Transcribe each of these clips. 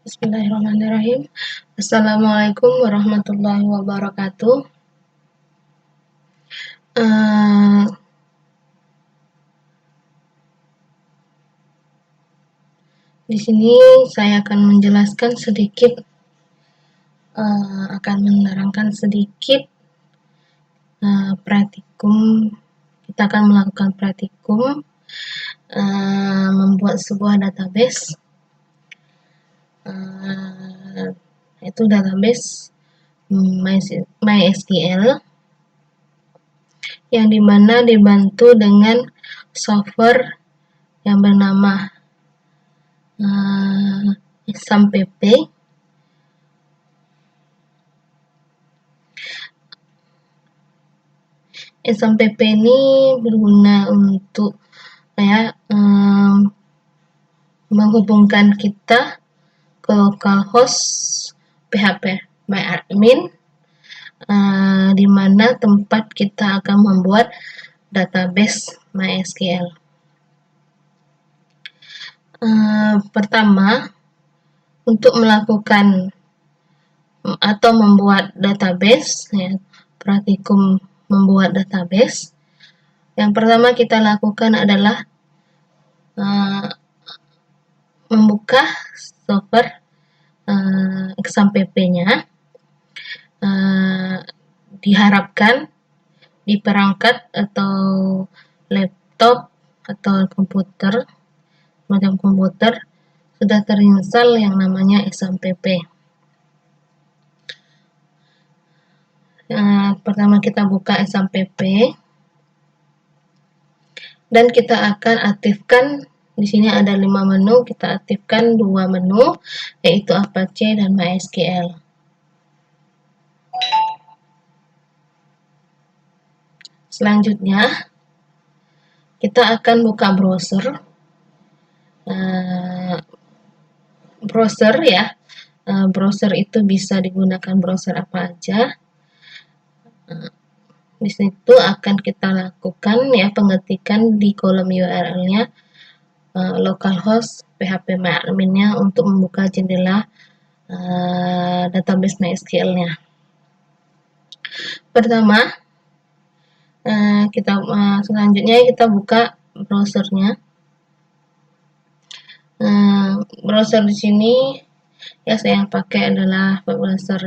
Bismillahirrahmanirrahim. Assalamualaikum warahmatullahi wabarakatuh. Eh, di sini saya akan menjelaskan sedikit, akan menerangkan sedikit praktikum. Kita akan melakukan praktikum membuat sebuah database. Itu database MySQL yang dimana dibantu dengan software yang bernama XAMPP. XAMPP ini berguna untuk menghubungkan kita ke localhost PHP MyAdmin, di mana tempat kita akan membuat database MySQL. Pertama, untuk melakukan atau membuat database, praktikum membuat database, yang pertama kita lakukan adalah membuka software XAMPP-nya. Diharapkan di perangkat atau laptop atau komputer, macam komputer, sudah terinstall yang namanya XAMPP. Pertama kita buka XAMPP dan kita akan aktifkan. Di sini ada 5 menu, kita aktifkan 2 menu, yaitu Apache dan MySQL. Selanjutnya kita akan buka browser. Browser itu bisa digunakan browser apa aja. Di situ akan kita lakukan pengetikan di kolom URL-nya localhost PHP MyAdmin-nya untuk membuka jendela database MySQL-nya. Pertama, selanjutnya kita buka browsernya. Browser di sini saya yang pakai adalah browser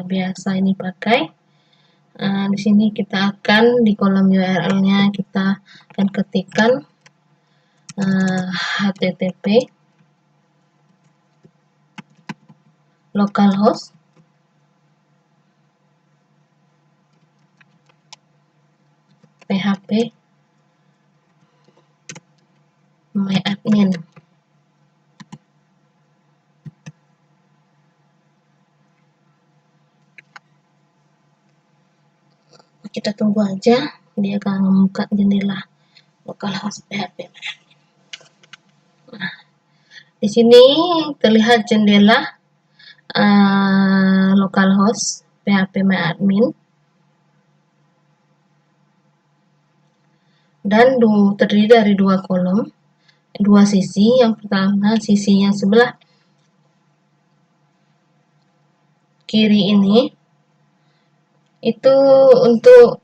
biasa ini pakai. Di sini kita akan di kolom URL-nya kita akan ketikkan http localhost PHP MyAdmin. Kita tunggu aja, dia akan membuka jendela localhost PHP. Di sini terlihat jendela localhost PHP MyAdmin dan terdiri dari 2 kolom, 2 sisi. Yang pertama, sisi yang sebelah kiri ini itu untuk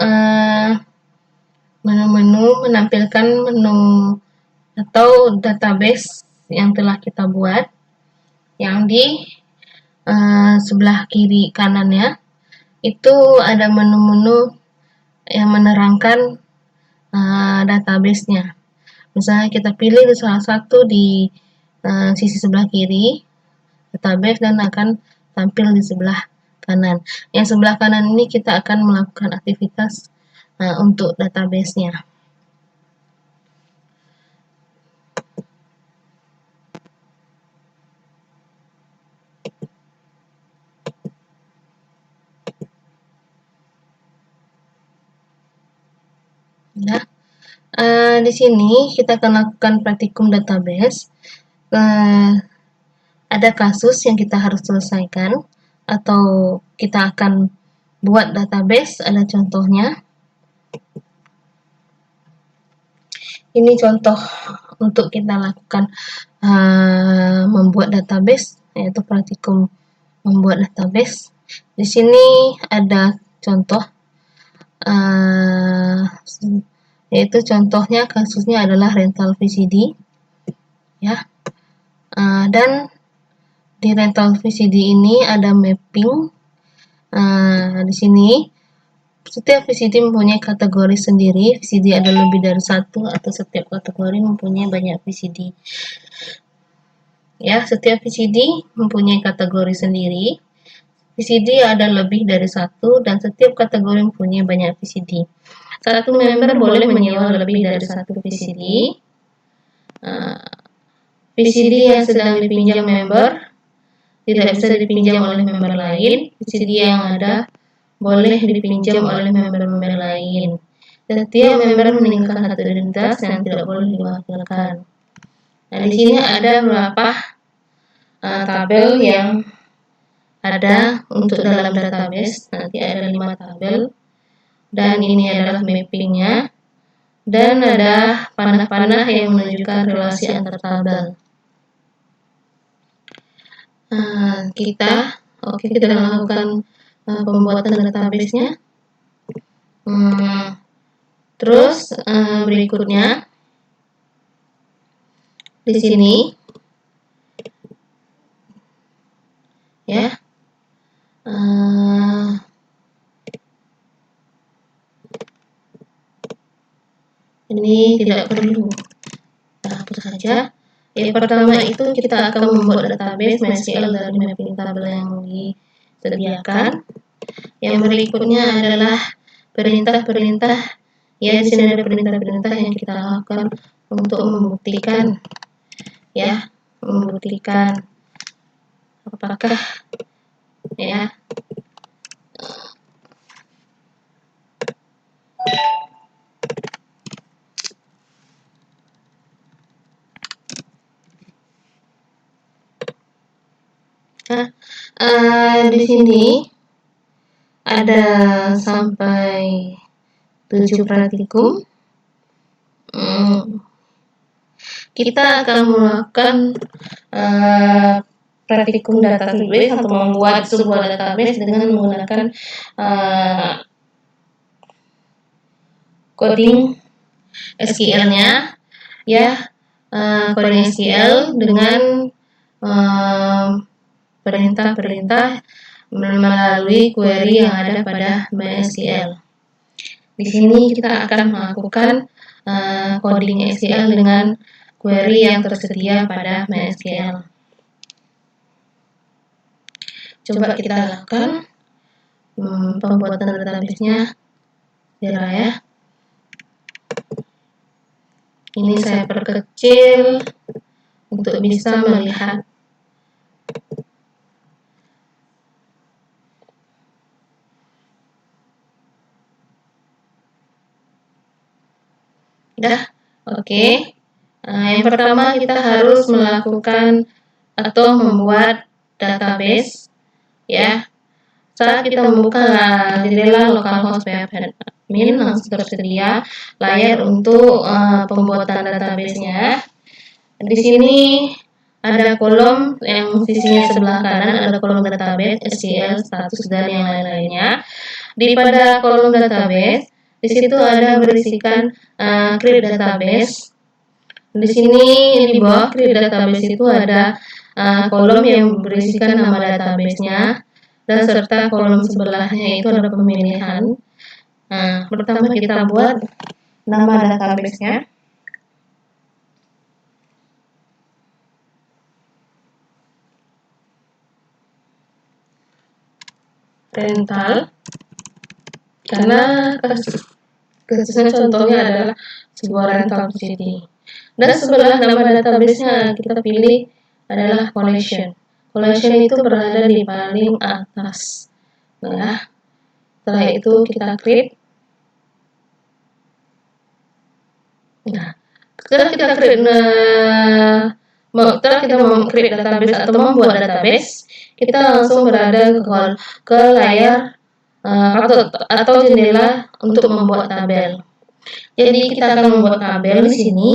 menu-menu, menampilkan menu atau database yang telah kita buat. Yang di sebelah kiri kanannya itu ada menu-menu yang menerangkan database-nya. Misalnya kita pilih salah satu di sisi sebelah kiri database dan akan tampil di sebelah kanan. Yang sebelah kanan ini kita akan melakukan aktivitas untuk database-nya. Di sini kita akan lakukan praktikum database. Ada kasus yang kita harus selesaikan atau kita akan buat database. Ada contohnya. Ini contoh untuk kita lakukan membuat database yaitu praktikum membuat database. Di sini ada contoh, yaitu contohnya kasusnya adalah rental VCD, ya. Dan di rental VCD ini ada mapping. Di sini setiap VCD mempunyai kategori sendiri. VCD ada lebih dari satu atau setiap kategori mempunyai banyak VCD. Ya, setiap VCD mempunyai kategori sendiri. VCD ada lebih dari satu dan setiap kategori mempunyai banyak VCD. Satu member boleh menyewa lebih dari satu VCD. VCD yang sedang dipinjam member tidak bisa dipinjam oleh member lain. VCD yang ada boleh dipinjam oleh member-member lain. Setiap member meninggalkan satu identitas yang tidak boleh diwakilkan. Nah, di sini ada beberapa tabel yang ada untuk dalam database. Nanti ada 5 tabel. Dan ini adalah mappingnya. Dan ada panah-panah yang menunjukkan relasi antar tabel. Kita lakukan pembuatan database-nya. Terus berikutnya di sini, ya, ini tidak perlu, hapus saja. Yang pertama itu kita akan membuat database MySQL dari mapping tabel yang disediakan. Yang berikutnya adalah perintah-perintah. Ya, di sini ada perintah-perintah yang kita lakukan untuk membuktikan, ya, apakah, ya, di sini ada sampai 7 praktikum. Kita akan melakukan praktikum database atau membuat sebuah database dengan menggunakan coding SQL-nya, ya, coding SQL dengan perintah-perintah melalui query yang ada pada MySQL. Di sini kita akan melakukan coding SQL dengan query yang tersedia pada MySQL. Coba kita lakukan pembuatan database-nya, ya. Ini saya perkecil untuk bisa melihat. Oke. Yang pertama kita harus melakukan atau membuat database, ya. Saat kita membuka jendela localhost admin langsung tersedia layar untuk pembuatan database-nya. Di sini ada kolom yang sisinya sebelah kanan, ada kolom database, SQL, status, dan yang lain-lainnya. Pada kolom database, di situ ada berisikan create database. Di sini di bawah create database itu ada kolom yang berisikan nama database-nya, dan serta kolom sebelahnya itu ada pemilihan. Pertama kita buat nama database-nya. Rental, karena kasusnya contohnya adalah sebuah rental VCD. Dan sebelah nama database-nya kita pilih adalah collection. Collection itu berada di paling atas. Nah, setelah itu kita create. Nah, setelah kita create database atau membuat database, kita langsung berada ke layar atau jendela untuk membuat tabel. Jadi kita akan membuat tabel di sini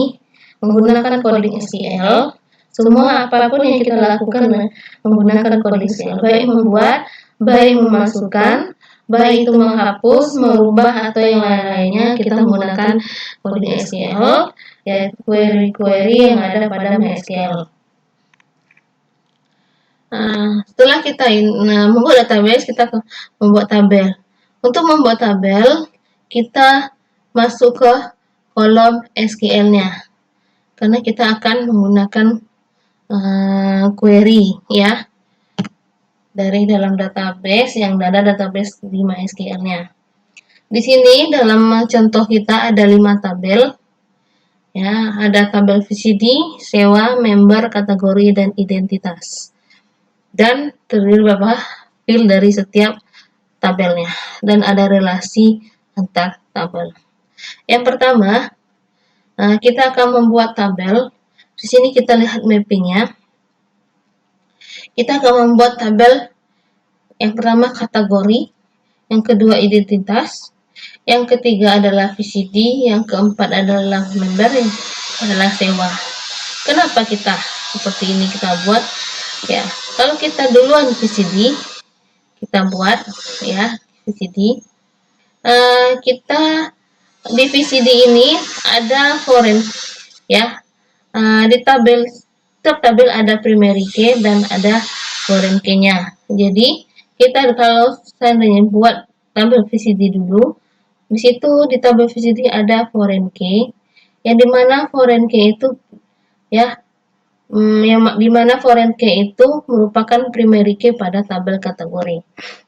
menggunakan coding SQL. Semua apapun yang kita lakukan menggunakan kode SQL, baik membuat, baik memasukkan, baik itu menghapus, merubah atau yang lain-lainnya, kita menggunakan kode SQL, yaitu query-query yang ada pada MySQL. Setelah kita membuat database, kita membuat tabel. Untuk membuat tabel, kita masuk ke kolom SQL-nya, karena kita akan menggunakan query ya dari dalam database yang ada database di MySQL-nya. Di sini dalam contoh kita ada 5 tabel ya, ada tabel VCD, sewa, member, kategori, dan identitas, dan terdiri beberapa field dari setiap tabelnya, dan ada relasi antar tabel. Yang pertama, kita akan membuat tabel. Di sini kita lihat mappingnya. Kita akan membuat tabel yang pertama kategori, yang kedua identitas, yang ketiga adalah VCD, yang keempat adalah member, yang adalah sewa. Kenapa kita seperti ini kita buat? Ya, kalau kita duluan VCD, kita buat ya VCD. Kita di VCD ini ada foreign ya. Di setiap tabel ada primary key dan ada foreign key-nya. Jadi kita kalau seandainya buat tabel VCD dulu, di situ di tabel VCD ada foreign key, yang dimana foreign key itu ya, yang dimana foreign key itu merupakan primary key pada tabel kategori.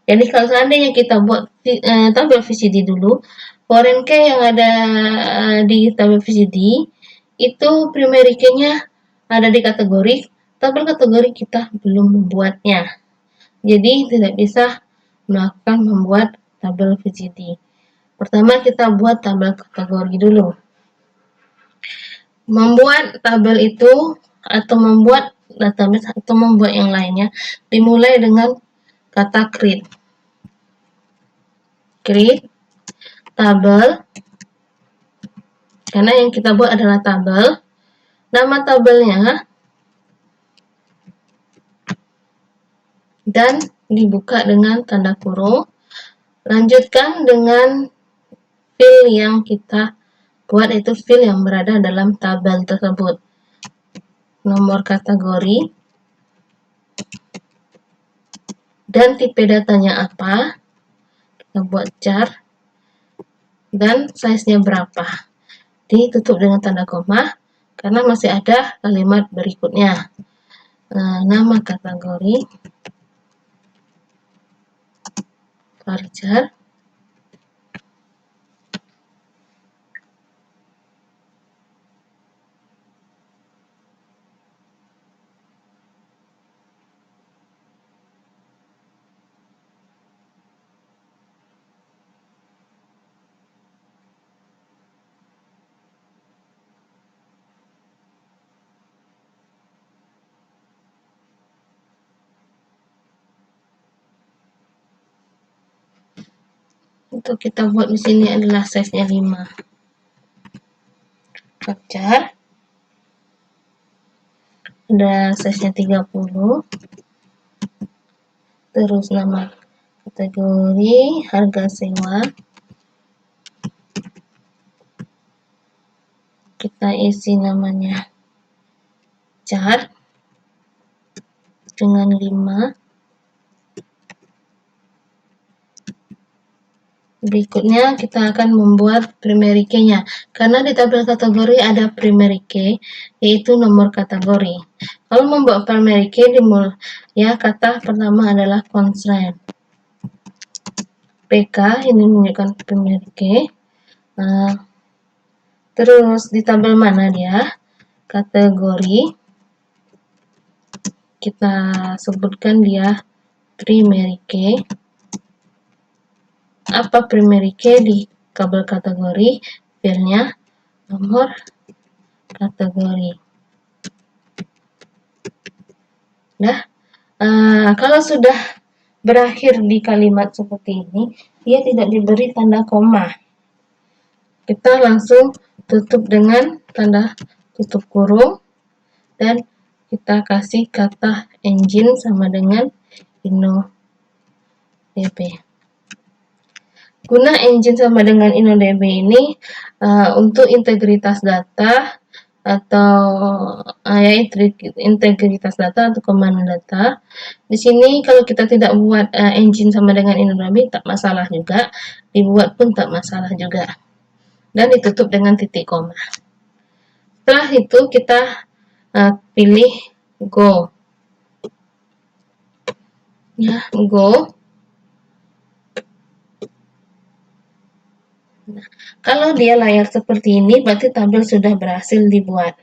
Jadi kalau seandainya kita buat tabel VCD dulu, foreign key yang ada di tabel VCD itu primary key-nya ada di kategori, tabel kategori kita belum membuatnya. Jadi tidak bisa membuat tabel VCD. Pertama kita buat tabel kategori dulu. Membuat tabel itu atau membuat database atau membuat yang lainnya dimulai dengan kata create. Create tabel, karena yang kita buat adalah tabel. Nama tabelnya dan dibuka dengan tanda kurung. Lanjutkan dengan field yang kita buat, itu field yang berada dalam tabel tersebut. Nomor kategori dan tipe datanya apa, kita buat char, dan size-nya berapa. Ditutup dengan tanda koma karena masih ada kalimat berikutnya. Nama kategori varchar, untuk kita buat di sini adalah size-nya 5. Varchar ada size-nya 30. Terus nama kategori, harga sewa, kita isi namanya char dengan 5. Berikutnya kita akan membuat primary key-nya, karena di tabel kategori ada primary key, yaitu nomor kategori. Kalau membuat primary key, ya kata pertama adalah constraint. PK ini menunjukkan primary key. Terus di tabel mana dia? Kategori. Kita sebutkan dia primary key. Apa primary key di tabel kategori? Filenya nomor kategori. Nah, kalau sudah berakhir di kalimat seperti ini, dia tidak diberi tanda koma. Kita langsung tutup dengan tanda tutup kurung dan kita kasih kata engine sama dengan InnoDB. Guna engine sama dengan InnoDB ini untuk integritas data atau integritas data atau command data. Di sini kalau kita tidak buat engine sama dengan InnoDB tak masalah juga, dibuat pun tak masalah juga. Dan ditutup dengan titik koma. Setelah itu kita pilih go. Ya, go. Nah, kalau dia layar seperti ini, berarti tabel sudah berhasil dibuat.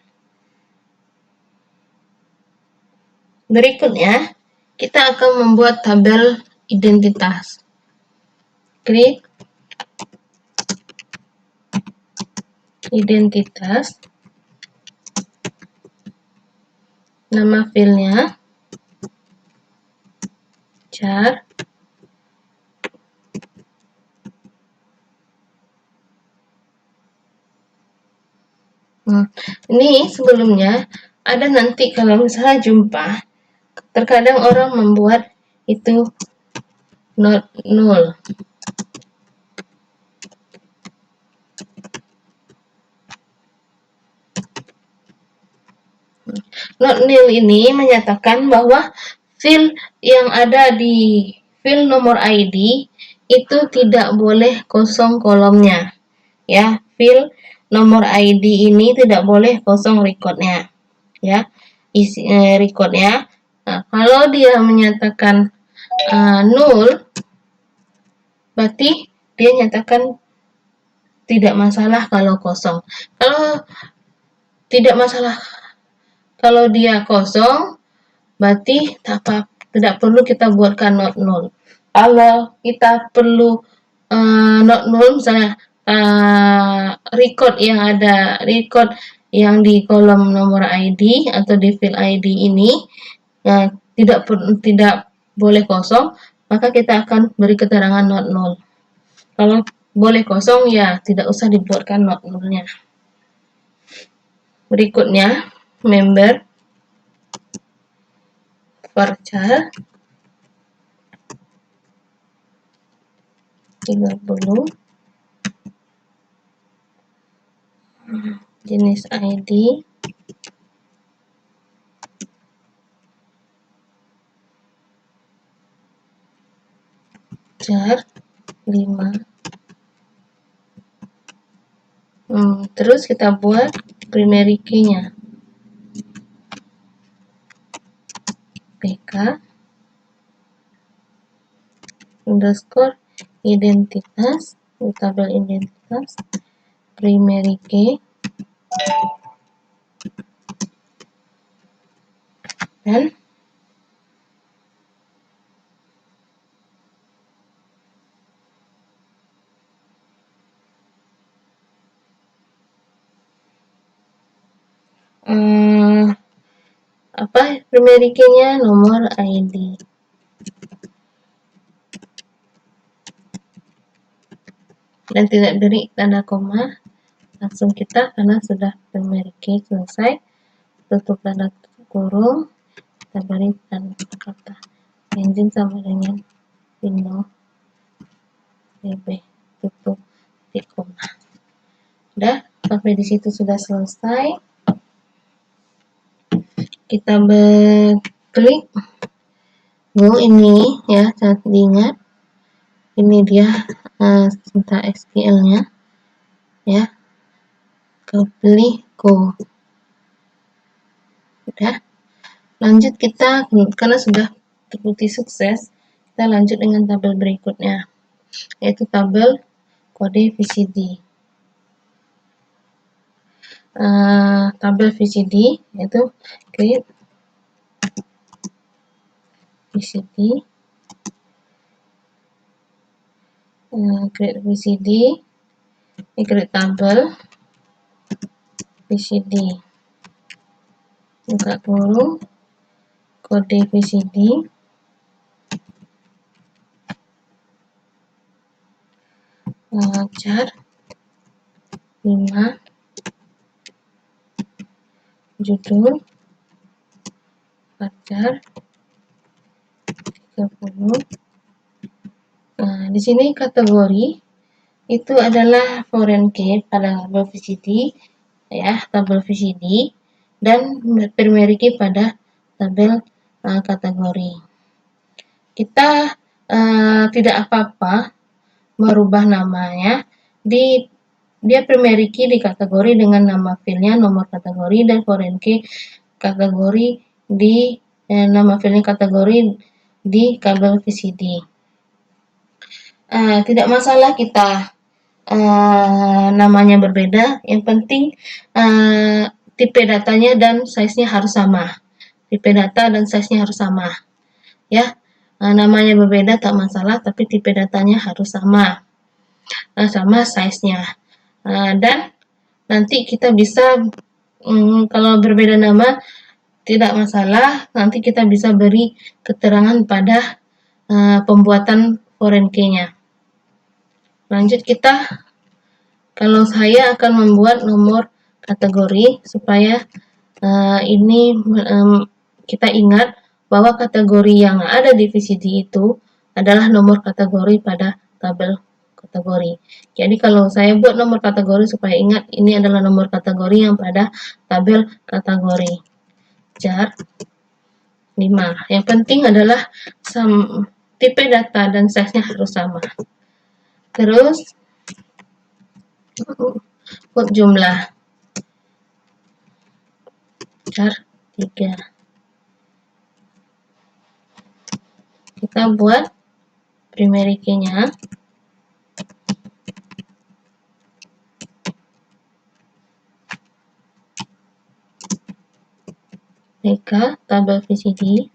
Berikutnya, kita akan membuat tabel identitas. Klik identitas, nama filenya, char, ini sebelumnya ada nanti kalau misalnya jumpa, terkadang orang membuat itu not null. Not null ini menyatakan bahwa field yang ada di field nomor ID itu tidak boleh kosong kolomnya. Ya, field nomor ID ini tidak boleh kosong recordnya. Ya, recordnya. Nah, kalau dia menyatakan null, berarti dia nyatakan tidak masalah kalau kosong. Kalau tidak masalah kalau dia kosong, berarti tidak perlu kita buatkan not null. Kalau kita perlu not null, misalnya record yang di kolom nomor ID atau di field ID ini tidak boleh kosong, maka kita akan beri keterangan not null. Kalau boleh kosong, ya tidak usah dibuatkan not nullnya. Berikutnya, member varchar 30, jenis ID, char 5. Terus kita buat primary key-nya. PK underscore identitas, tabel identitas, primary key, dan primary key-nya nomor ID. Dan tidak beri tanda koma, langsung kita karena sudah primary key selesai, tutup tanda kurung, kita beri tanda kata engine sama dengan InnoDB, tutup di koma. Udah, sampai di situ sudah selesai. Kita klik go ini ya, sangat diingat. Ini dia sintak SQL-nya ya. Pilih go. Udah. Lanjut kita karena sudah terbukti sukses, kita lanjut dengan tabel berikutnya, yaitu tabel kode VCD. Tabel VCD yaitu create VCD, create tabel VCD, buka kurung, kode VCD, char 5, judul varchar 30. Nah, di sini kategori itu adalah foreign key pada tabel VCD, ya, tabel VCD, dan primary key pada tabel kategori. Kita tidak apa-apa merubah namanya dia primary key di kategori dengan nama filenya, nomor kategori, dan foreign key kategori di nama filenya kategori di kabel VCD. Tidak masalah kita namanya berbeda, yang penting tipe datanya dan size-nya harus sama. Tipe data dan size-nya harus sama, ya. Namanya berbeda tak masalah, tapi tipe datanya harus sama, sama size-nya. Dan nanti kita bisa kalau berbeda nama tidak masalah, nanti kita bisa beri keterangan pada pembuatan foreign key-nya. Lanjut, kalau saya akan membuat nomor kategori supaya ini kita ingat bahwa kategori yang ada di VCD itu adalah nomor kategori pada tabel kategori. Jadi kalau saya buat nomor kategori supaya ingat ini adalah nomor kategori yang pada tabel kategori. Jar 5. Yang penting adalah tipe data dan size-nya harus sama. Terus buat jumlah. Jar 3. Kita buat primary key-nya. PK tabel VCD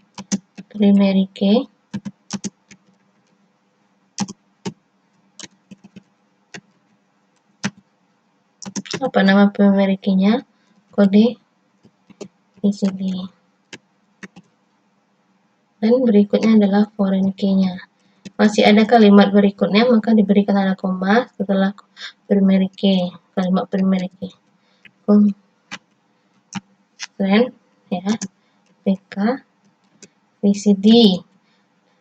primary key apa nama primary key-nya, kode VCD, dan berikutnya adalah foreign key-nya. Masih ada kalimat berikutnya, maka diberikan tanda koma setelah primary key, kalimat primary key. Constraint, ya, PK VCD,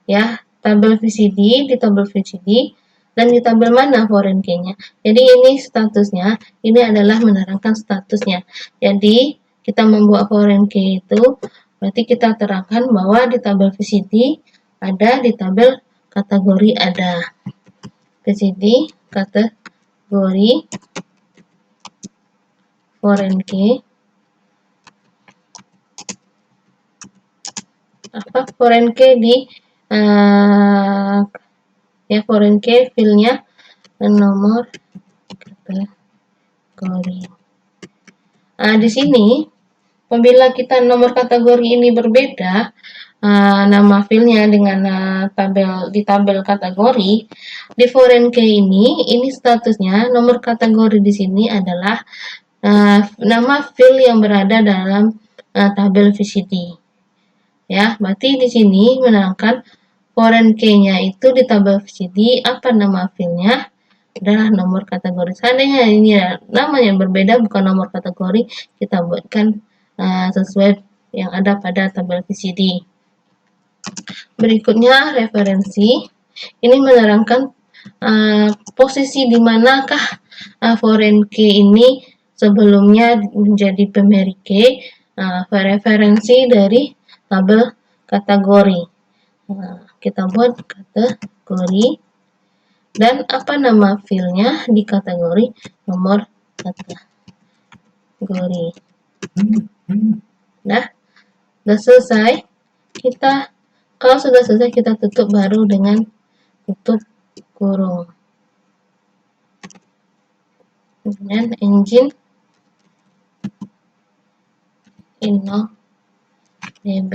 ya, tabel VCD, di tabel VCD, dan di tabel mana foreign key-nya. Jadi ini statusnya, ini adalah menerangkan statusnya. Jadi kita membuat foreign key itu berarti kita terangkan bahwa di tabel VCD ada, di tabel kategori ada. VCD kategori foreign key, foreign key di ya, foreign key filenya nomor kategori. Di sini apabila kita nomor kategori ini berbeda, nama filenya dengan di tabel kategori, di foreign key ini statusnya nomor kategori di sini adalah nama fil yang berada dalam tabel VCD. Ya, berarti di sini menerangkan foreign key-nya itu di tabel VCD, apa nama filenya adalah nomor kategori. Seandainya ini namanya berbeda, bukan nomor kategori, kita buatkan sesuai yang ada pada tabel VCD. Berikutnya referensi. Ini menerangkan posisi di manakah foreign key ini sebelumnya menjadi primary key, referensi dari tabel kategori. Kita buat kategori, dan apa nama filenya di kategori nomor kategori. Nah, sudah selesai. Kalau sudah selesai, kita tutup baru dengan tutup kurung. Kemudian engine InnoDB.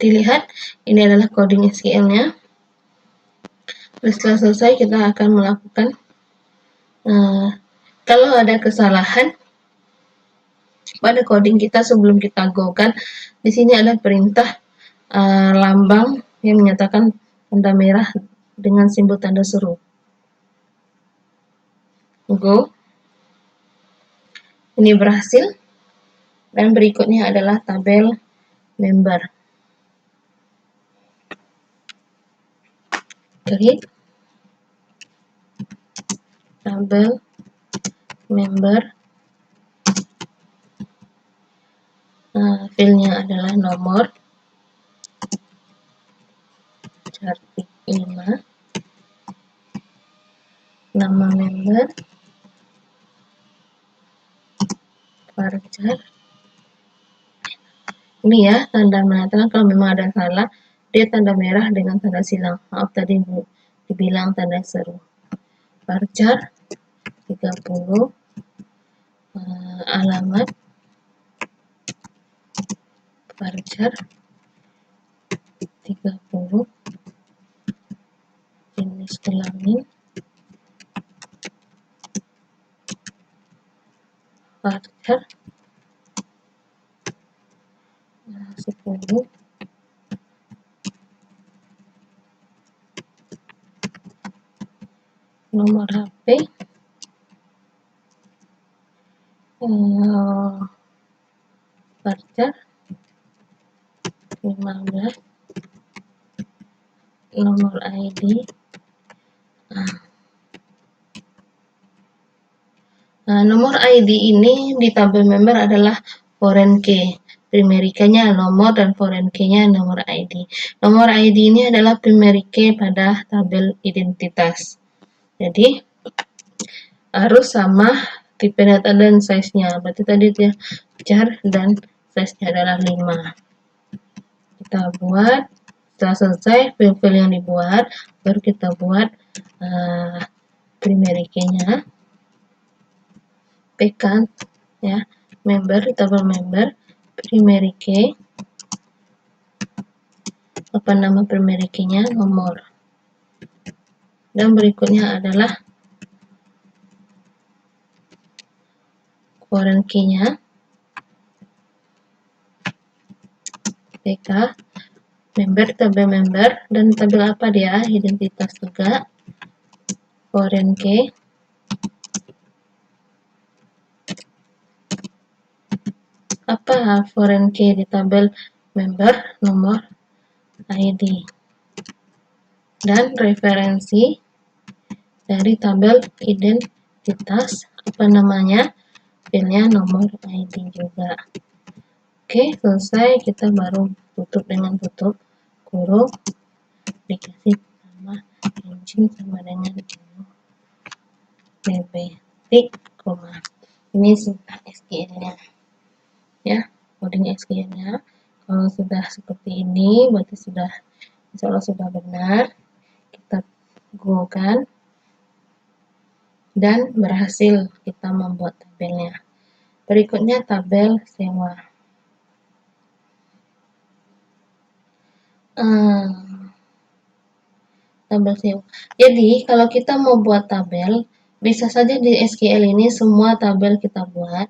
Dilihat, ini adalah coding SQL-nya. Setelah selesai, kita akan melakukan kalau ada kesalahan pada coding kita sebelum kita go kan, di sini ada perintah lambang yang menyatakan tanda merah dengan simbol tanda seru. Go. Ini berhasil. Dan berikutnya adalah tabel member. Klik tabel member. Filenya adalah nomor, cantik 5, nama member, varchar. Ini ya, tanda mengatakan kalau memang ada salah, dia tanda merah dengan tanda silang. Maaf tadi dibilang tanda seru. Varchar 30, alamat varchar 30, jenis kelamin varchar 10, nomor HP varchar 15, nomor ID nomor ID ini di tabel member adalah foreign key. Primary key-nya nomor dan foreign key-nya nomor ID. Nomor ID ini adalah primary key pada tabel identitas. Jadi harus sama tipe data dan size-nya. Berarti tadi dia char dan size-nya adalah 5. Kita buat, setelah selesai file-file yang dibuat, baru kita buat primary key-nya. Pekan ya, member, tabel member, primary key. Apa nama primary key-nya? Nomor. Dan berikutnya adalah foreign key-nya. PK, member, tabel member, dan tabel apa dia? Identitas juga. Foreign key. Apa foreign key di tabel member? Nomor ID. Dan referensi dari tabel identitas, apa namanya? Filenya nomor ID juga. Oke, selesai. Kita baru tutup dengan tutup kurung, dikasih nama engine sama dengan bb tik, koma. Ini sudah SQL-nya ya, coding SQL-nya. Kalau sudah seperti ini berarti sudah, insya Allah sudah benar. Kita go kan, dan berhasil kita membuat tabelnya. Berikutnya tabel sewa. Tabel sewa. Jadi kalau kita mau buat tabel, bisa saja di SQL ini semua tabel kita buat,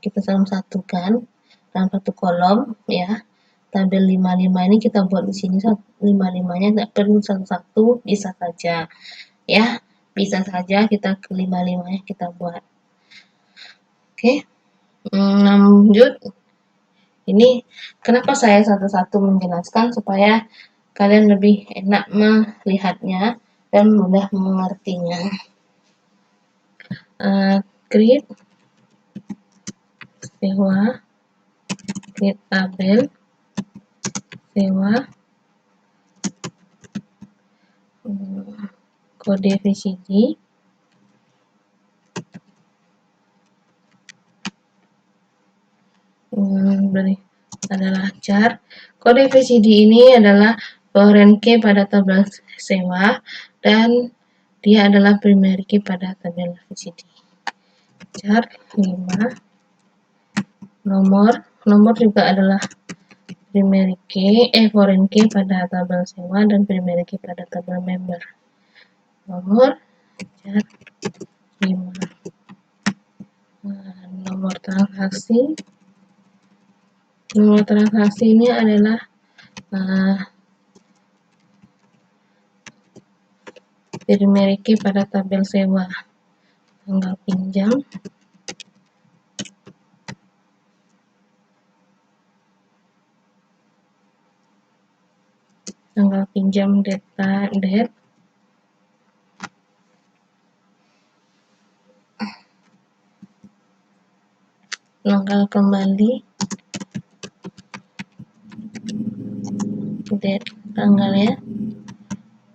kita satukan dalam satu kolom ya. Tabel 55 ini kita buat di sini, 55-nya nggak perlu satu-satu, bisa saja ya, bisa saja kita ke 55-nya kita buat. Oke, lanjut. Ini kenapa saya satu-satu menjelaskan, supaya kalian lebih enak melihatnya dan mudah mengertinya. Create sewa, create tabel sewa, kode VCD, adalah char. Kode VCD ini adalah foreign key pada tabel sewa, dan dia adalah primary key pada tabel VCD. Char 5, nomor juga adalah primary key, foreign key pada tabel sewa dan primary key pada tabel member. Nomor char 5. Nomor transaksi. Nomor transaksi ini adalah dimiliki pada tabel sewa, tanggal pinjam, date, tanggal kembali, date, tanggal ya.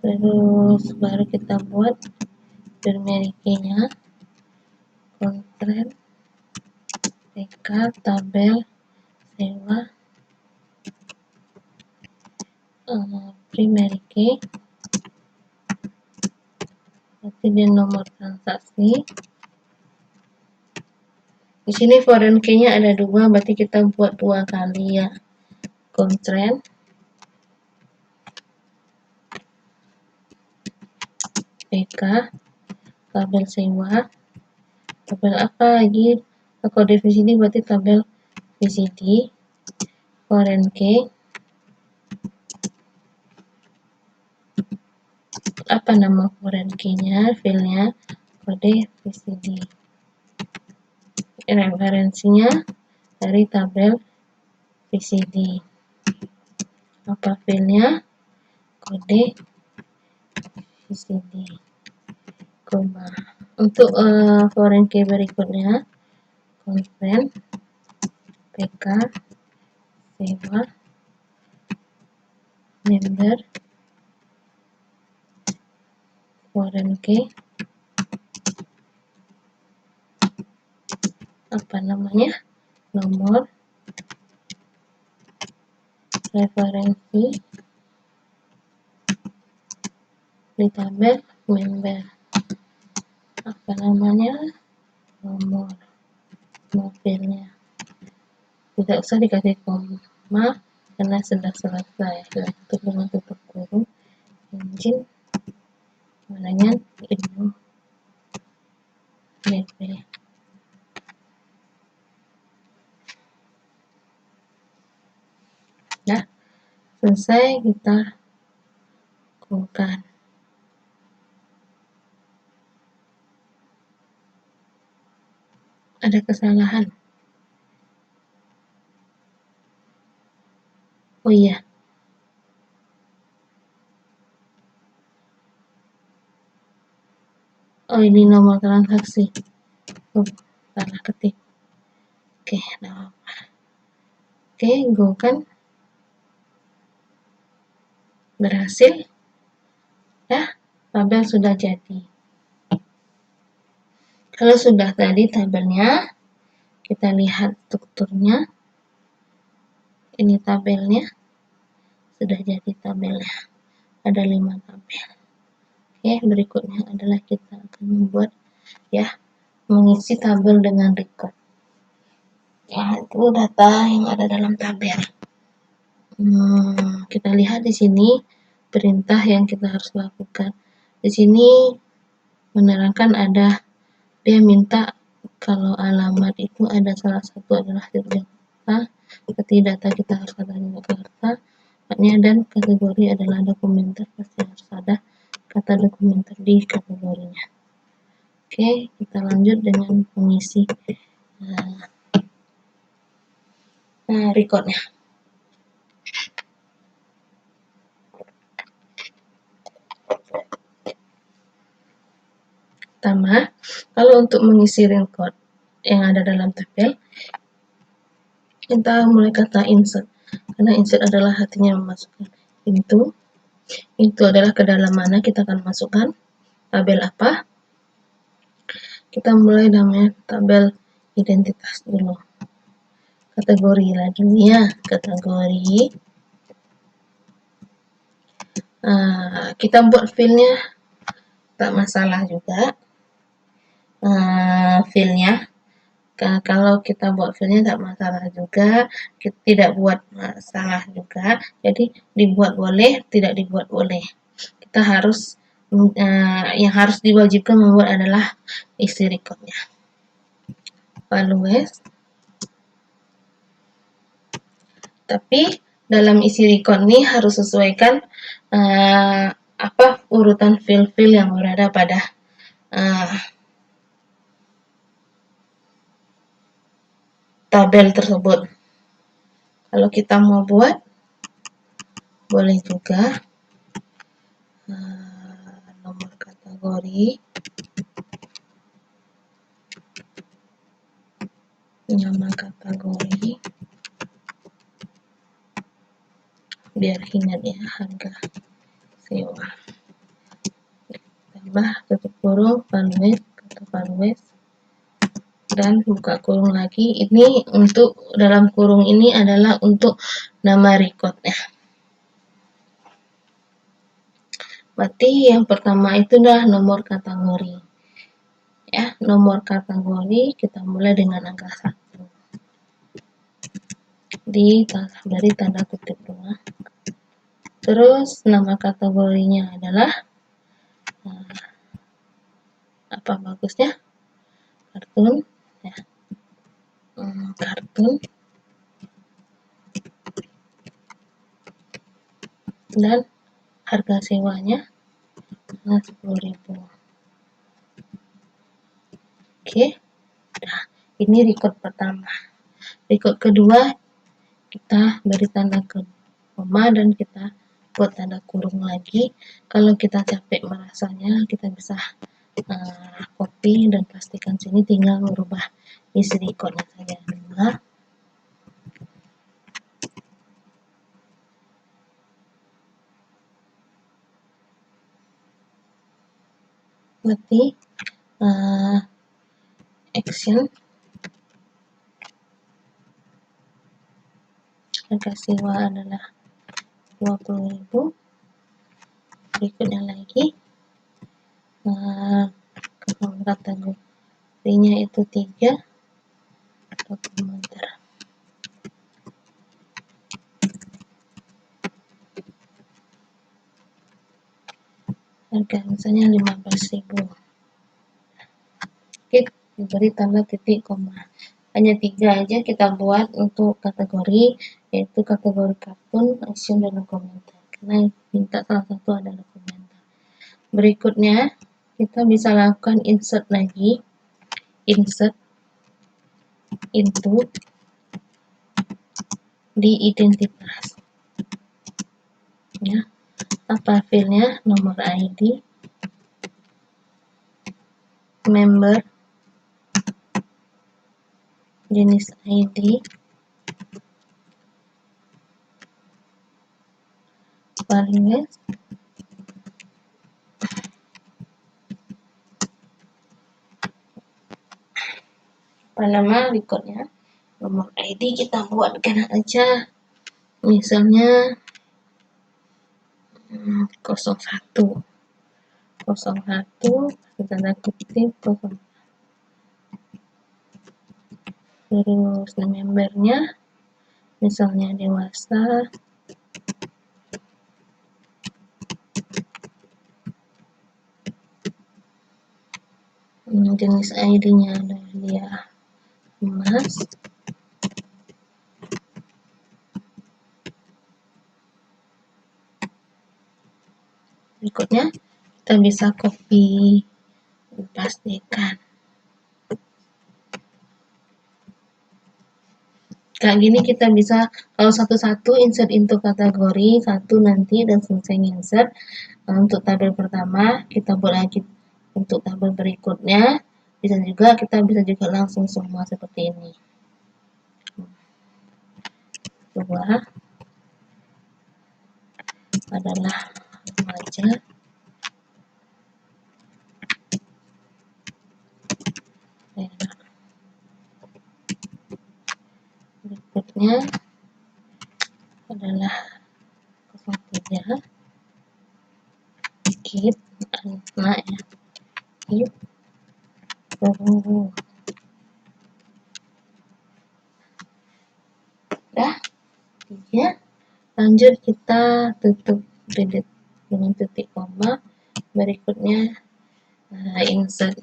Terus baru kita buat dimilikinya, kontrak, PK, tabel sewa, primary key, nanti di nomor transaksi. Di sini foreign key-nya ada 2, berarti kita buat 2 kali ya. Kontrak, PK, tabel sewa, tabel apa lagi? Kode VCD berarti tabel VCD, foreign key, apa nama foreign key-nya, filenya, kode VCD. Referensinya dari tabel VCD. Apa filenya? Kode VCD. Koma. Untuk foreign key berikutnya, konten, PK, sewa, member, foreign key, apa namanya, nomor, referensi, di tabel member, apa namanya, nomor filenya. Tidak usah dikasih koma karena sudah selesai. Tutup dengan tutup kurung, engine, dengan info DP. Nah, selesai kita lakukan. Ada kesalahan. Oh iya. Oh, ini nomor transaksi. Oh, salah ketik. Oke, nah. Oke, go kan. Berhasil. Ya, tabel sudah jadi. Kalau sudah tadi tabelnya, kita lihat strukturnya. Ini tabelnya. Sudah jadi tabelnya. Ada 5 tabel. Oke, berikutnya adalah kita akan membuat ya, mengisi tabel dengan record. Ya, itu data yang ada dalam tabel. Kita lihat di sini perintah yang kita harus lakukan. Di sini menerangkan ada, dia minta kalau alamat itu ada salah satu adalah Yogyakarta, berarti data kita harus ada di Yogyakarta, dan kategori adalah dokumenter, pasti harus ada kata dokumenter di kategorinya. Oke, kita lanjut dengan mengisi recordnya. Pertama, kalau untuk mengisi record yang ada dalam tabel, kita mulai kata insert, karena insert adalah artinya memasukkan. Itu adalah ke dalam mana kita akan masukkan tabel apa. Kita mulai namanya tabel identitas dulu. Kategori lagi ya, kategori. Kita buat filenya tak masalah juga. Filenya, kalau kita buat filenya tak masalah juga, kita tidak buat masalah juga. Jadi dibuat boleh, tidak dibuat boleh. Kita harus yang harus diwajibkan membuat adalah isi recordnya. Values. Tapi dalam isi record ini harus sesuaikan urutan file-file yang berada pada tabel tersebut. Kalau kita mau buat, boleh juga nomor kategori, nama kategori, biar ingat ya, harga sewa, tambah tutup kurung, values, kata values, dan buka kurung lagi. Ini untuk dalam kurung ini adalah untuk nama record ya. Berarti yang pertama itu adalah nomor kategori. Ya, nomor kategori kita mulai dengan angka 1. Dari tanda kutip dua. Terus nama kategorinya adalah apa bagusnya? Kartun ya. Kartun. Dan harga sewanya 10.000. Oke. Nah, ini record pertama. Record kedua kita beri tanda koma dan kita buat tanda kurung lagi. Kalau kita capek merasanya, kita bisa copy dan pastikan sini, tinggal merubah isi recordnya saja. 2. Berarti action harga sewa adalah 20.000. Berikutnya lagi kategorinya itu 3, dokumenter. Harga misalnya 15.000. Oke, diberi tanda titik koma. Hanya 3 aja kita buat untuk kategori, yaitu kategori kartun, action, dan dokumenter. Karena minta salah satu ada dokumenter. Berikutnya kita bisa lakukan insert lagi, insert into di identitas ya. Apa filenya? Nomor ID, member, jenis ID, values, nama recordnya. Nomor ID kita buatkan aja, misalnya 01 tanda kutip 0. Terus membernya misalnya dewasa, jenis ID-nya adalah dia emas. Berikutnya kita bisa copy dan pastikan. Kayak gini kita bisa kalau satu-satu insert into kategori satu nanti dan selesai insert. Untuk tabel pertama kita buat lagi untuk tabel berikutnya. Kita bisa juga langsung semua seperti ini. Dua adalah remaja. Berikutnya adalah 03 kid anak ya, kid guru. Dah 3. Lanjut kita tutup delete dengan titik koma. Berikutnya insert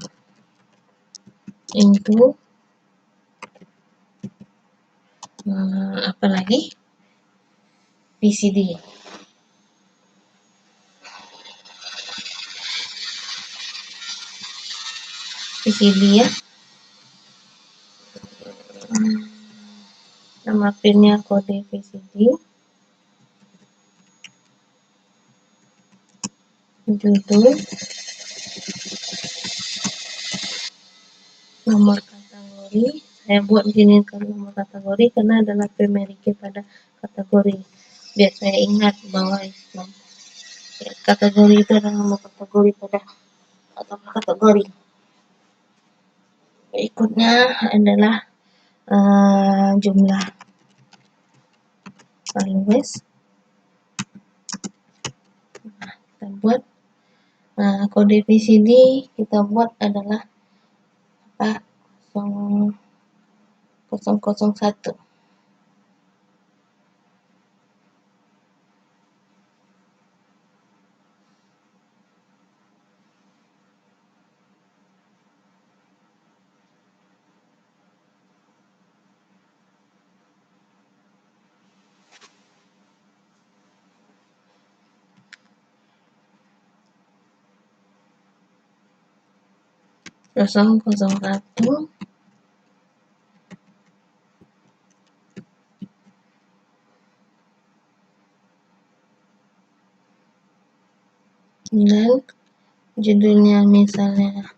into apa lagi? VCD. VCD ya. Nama pinnya kode VCD. Judul, nomor kategori. Saya buat gini kan nomor kategori karena adalah pemeriknya pada kategori. Biar saya ingat bahwa kategori itu adalah nomor kategori pada atau kategori. Berikutnya adalah jumlah followers. Kita buat kode VCD kita buat adalah 001. Dan judulnya misalnya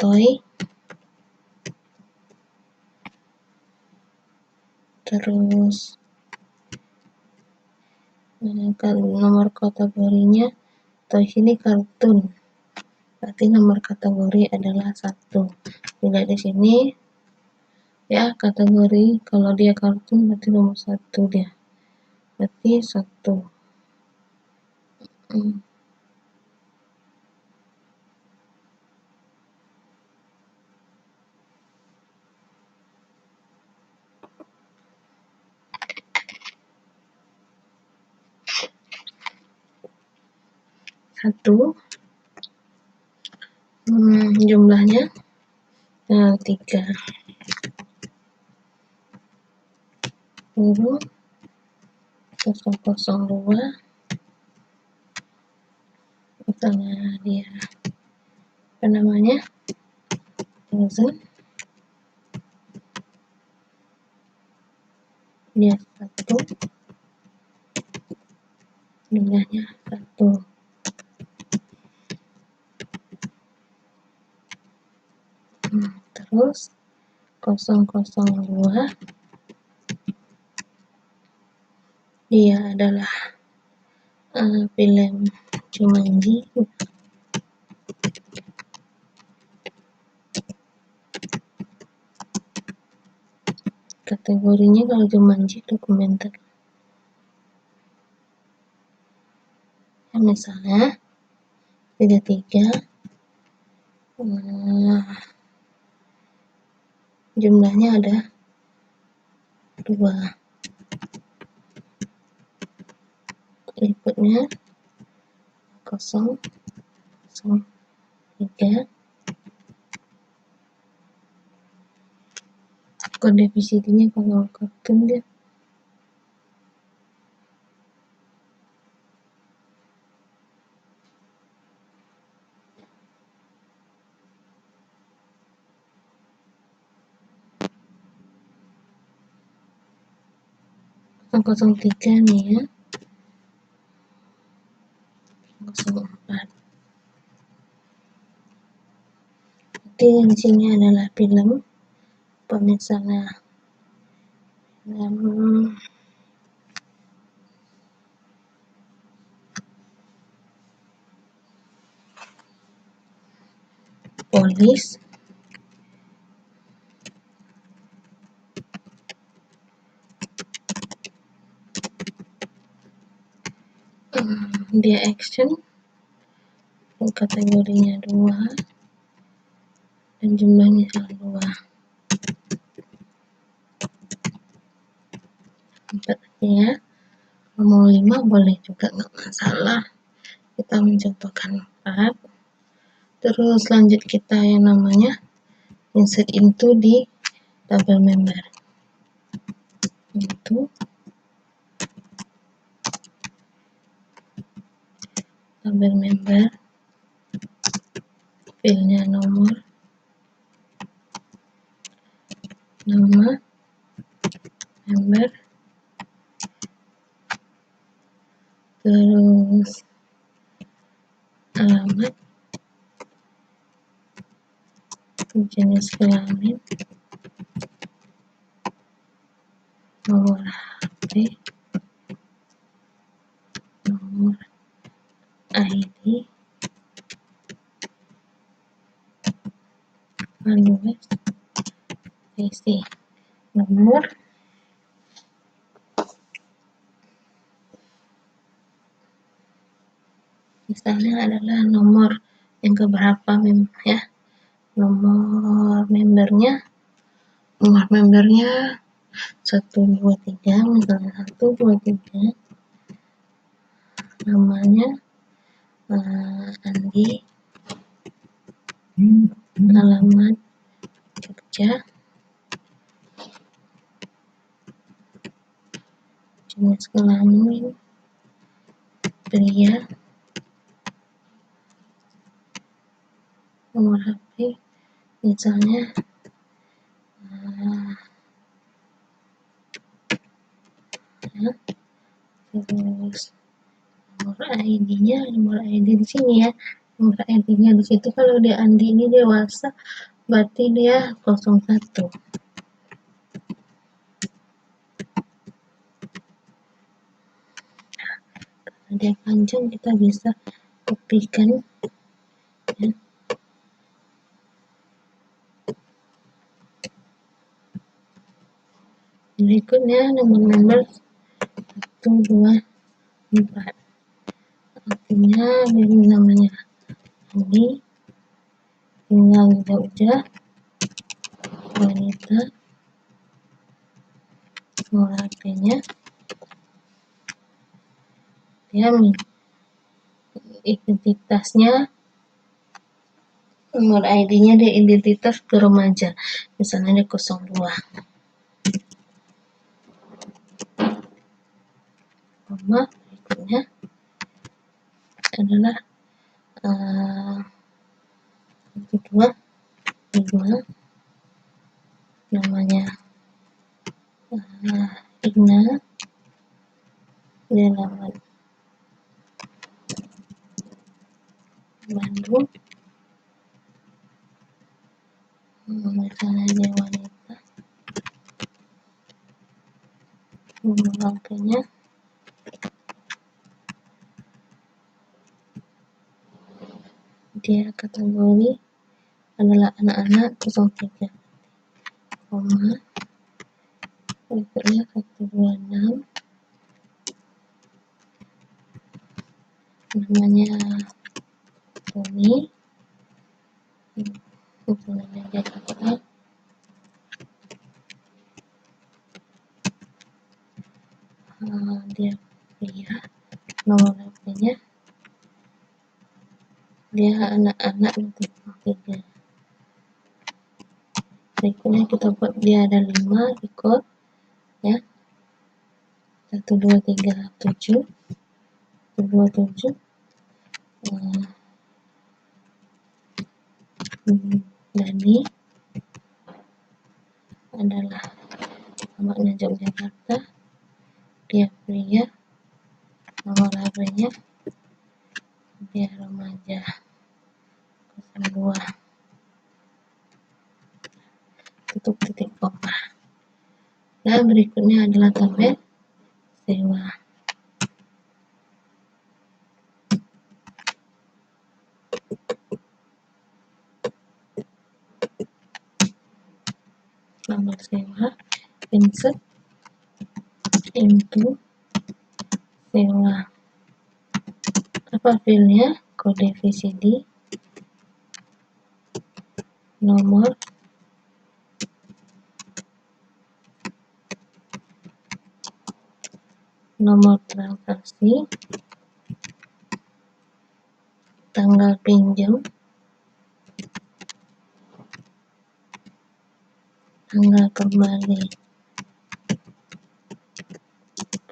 toy, terus nomor kategorinya toy ini kartun, berarti nomor kategori adalah 1. Bila di sini ya kategori kalau dia kartun berarti nomor 1 dia, berarti 1. Jumlahnya 3. Guru 002, misalnya dia apa namanya dozen, dia 1, jumlahnya 1. Terus 002 dia adalah film Jumanji. Kategorinya kalau Jumanji dokumenter. Misalnya 33, jumlahnya ada 2. Berikutnya 003, kode VCD-nya kalau kartun dia 003 nih ya, 04. Jadi di sini adalah film, misalnya polis, dia action, kategorinya 2 dan jumlahnya 2. 4 ya, mau 5 boleh juga, nggak masalah. Kita mencontohkan 4. Terus lanjut kita yang namanya insert into di table member. Itu tabel member, filenya nomor, nama, member, terus alamat, jenis kelamin, nomor HP, nomor ID, address, isi nomor, misalnya adalah nomor yang keberapa ya, nomor membernya 123, misalnya 123, namanya Andi, alamat Jogja, jenis kelamin pria, nomor HP misalnya ya, terus nomor ID di sini ya, nomor ID-nya di situ. Kalau dia Andi ini dewasa berarti dia 01. Kalau dia panjang kita bisa kopikan ya. Berikutnya nomor 1, 2, 4, artinya dari namanya Andi, tinggal di Jogja, wanita, nomor HP-nya dia identitasnya, nomor ID-nya dia identitas ke remaja, misalnya dia 02. Berikutnya adalah 1, 2, 5, namanya Igna, dia alamat Bandung, misalnya dia wanita, nomor HP-nya dia kategori adalah anak-anak 03, berikutnya 126, namanya Tony, misalnya dia kakak, dia pria, nomor HP-nya dia anak-anak 03. Berikutnya kita buat dia ada 5 record ya, 1, 2, 3, 7, 1, 2, 7, Dani adalah alamatnya Yogyakarta, dia pria, nomor HP-nya dia remaja 02, tutup titik koma. Nah, berikutnya adalah tabel sewa. Tabel sewa, insert into sewa. Apa filenya? Kode VCD, nomor, nomor transaksi, tanggal pinjam, tanggal kembali,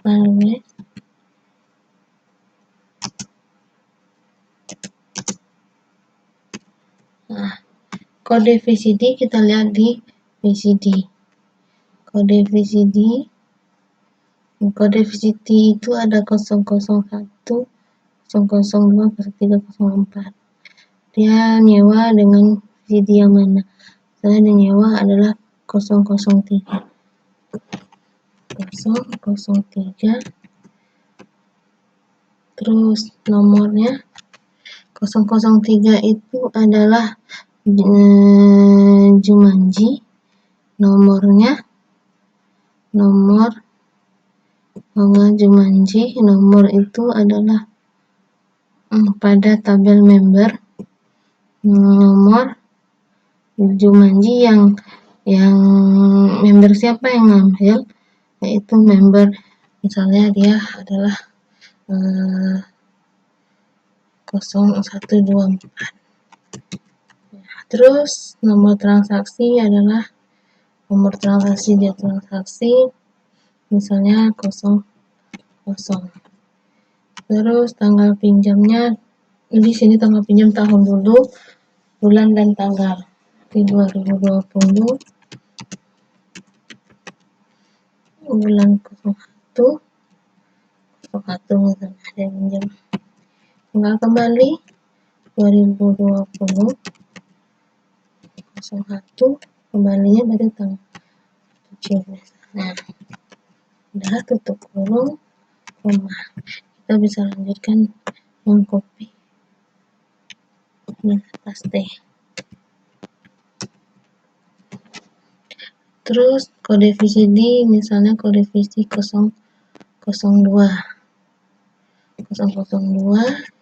Lalu nah, kode VCD kita lihat di VCD. Kode VCD itu ada 001, 002, 0304. Dia nyewa dengan VCD yang mana? Saya nyewa adalah 003. 003. Terus nomornya 003 itu adalah Jumanji. Nomor Jumanji itu adalah pada tabel member. Nomor Jumanji yang member siapa yang ngambil, yaitu member, misalnya dia adalah 0124. Terus nomor transaksi adalah nomor transaksi dia transaksi, misalnya 00. Terus tanggal pinjamnya, di sini tanggal pinjam tahun dulu, bulan dan tanggal. Di 2020 bulan 01 misalnya ada pinjam. Tanggal kembali 2020 01, kembalinya berarti tanggal 17. Nah, udah tutup kurung, koma. Kita bisa lanjutkan mengcopy dan paste. Terus kode VCD, misalnya kode VCD 002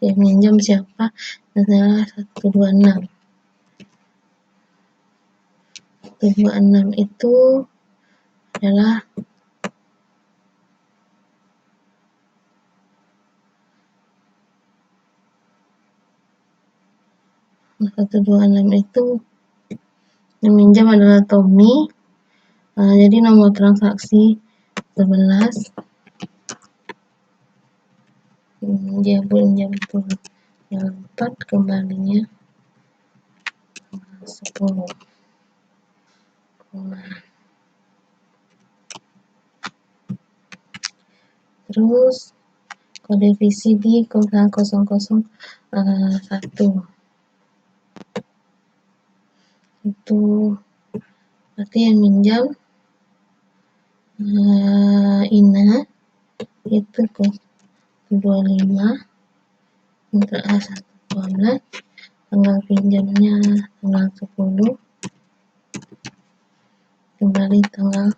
yang minjam siapa? Adalah 126. 126 itu adalah itu yang minjam adalah Tommy. Jadi nomor transaksi 11. Dia pinjam itu 4, kembalinya 10. Terus kode VCD 001 itu berarti yang minjam Ina itu 25, untuk A112, tanggal pinjamnya tanggal 10, kembali tanggal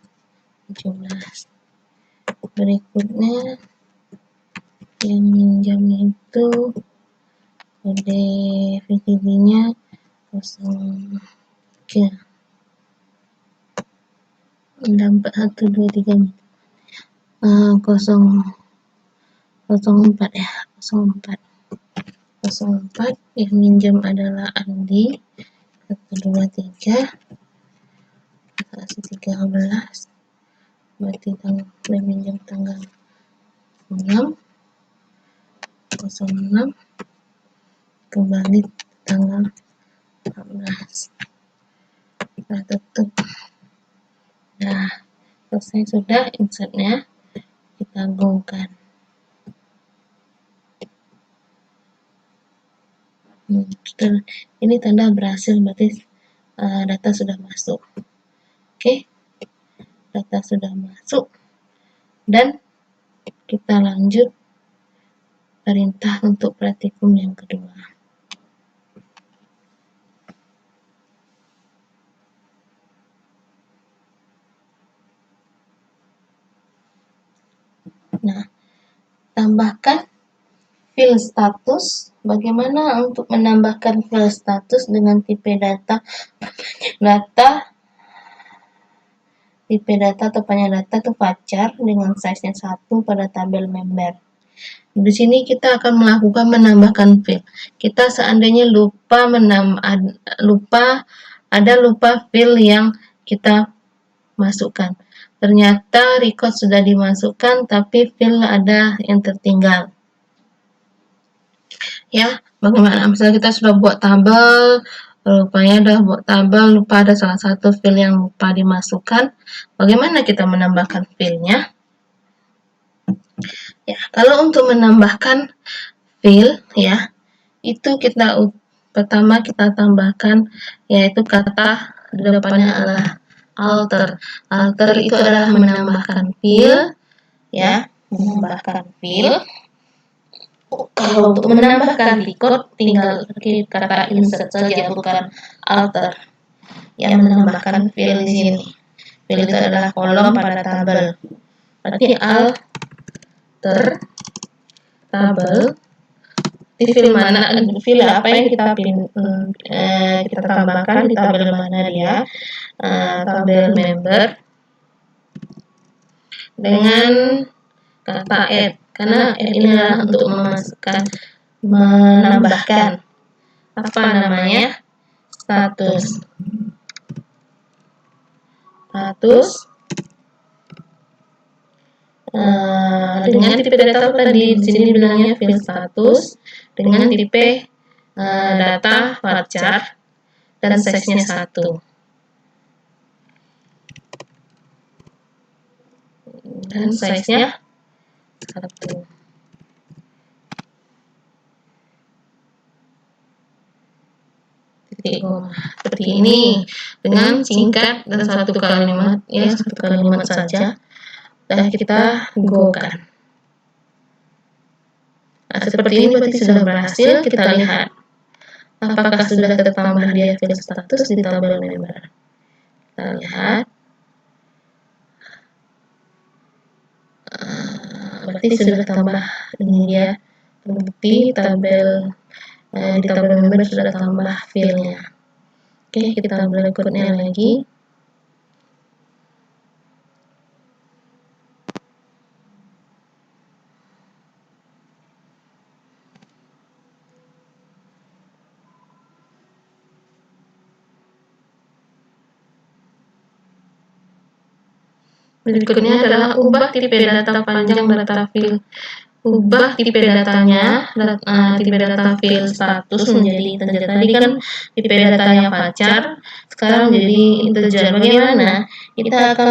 17. Berikutnya yang minjam itu kode VCD-nya 03. Ada 4123 04 ya, 04 yang minjam adalah Andi 123, 13, berarti dia minjam tanggal 6, 06, kembali tanggal 14. Kita tutup. Nah, selesai sudah insertnya, kita go-kan. Ini tanda berhasil, berarti data sudah masuk. Oke, data sudah masuk, dan kita lanjut perintah untuk praktikum yang kedua. Nah, tambahkan file status. Bagaimana untuk menambahkan file status dengan tipe data atau panjang data itu varchar dengan size-nya 1 pada tabel member. Di sini kita akan melakukan menambahkan file. Kita seandainya lupa file yang kita masukkan. ternyata record sudah dimasukkan tapi file ada yang tertinggal. Ya, bagaimana misalnya kita sudah buat tabel, rupanya udah buat tabel, lupa ada salah satu file yang lupa dimasukkan, bagaimana kita menambahkan filenya? Ya, kalau untuk menambahkan file ya, itu pertama kita tambahkan yaitu kata di depannya adalah alter. Alter itu adalah menambahkan file ya, menambahkan file. Kalau untuk menambahkan record tinggal kata insert saja, bukan alter. Yang menambahkan file di sini. File itu adalah kolom pada tabel. Berarti alter tabel. Di file mana, file apa yang kita tambahkan di tabel mana dia? Tabel member dengan kata add, karena add ini adalah untuk menambahkan apa namanya, status dengan tipe data tadi di sini bilangnya file status dengan tipe data varchar dan size-nya 1. Dan size-nya 1. Seperti ini dengan singkat dan satu kalimat saja. Dan kita go kan. Nah, seperti ini berarti sudah berhasil. Kita lihat apakah sudah tertambah dia file status di tabel member. Kita lihat. Berarti sudah tambah, ini dia terbukti tabel di tabel member sudah tambah filenya. Oke, kita berikutnya lagi. Berikutnya adalah ubah tipe data panjang data file. Ubah tipe datanya, tipe data file status menjadi integer. Tadi kan tipe datanya varchar, sekarang menjadi integer. Bagaimana? Kita akan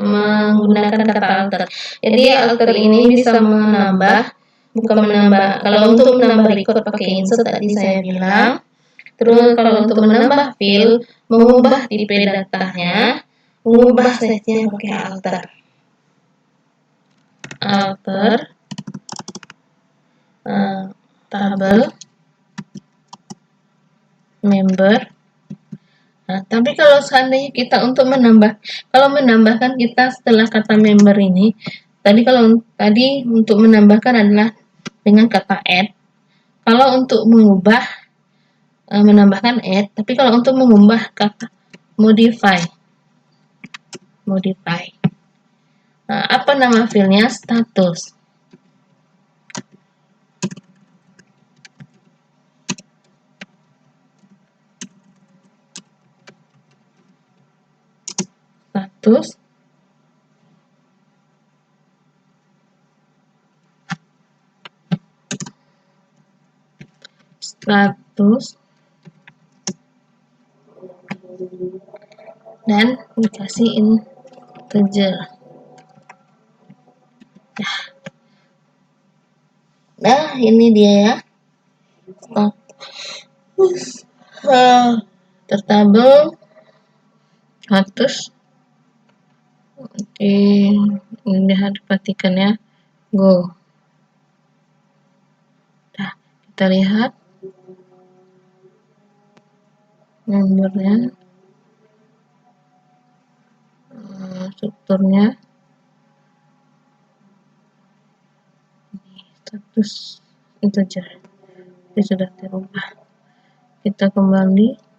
menggunakan kata alter. Jadi alter ini bisa menambah, bukan menambah. Kalau untuk menambah record pakai insert tadi saya bilang. Terus kalau untuk menambah file, mengubah tipe datanya, mengubah size-nya pakai alter tabel member. Nah, tapi kalau seandainya kita untuk menambahkan kita setelah kata member ini, tadi untuk menambahkan adalah dengan kata add. Kalau untuk mengubah menambahkan add, tapi kalau untuk mengubah kata modify. Nah, apa nama filenya? Status. Dan dikasih integer. Nah, ini dia ya. Tertabel status. Oke, ini harus diperhatikan ya. Go. Nah, kita lihat nomornya, strukturnya, status integer. Ini sudah terubah. Kita kembali.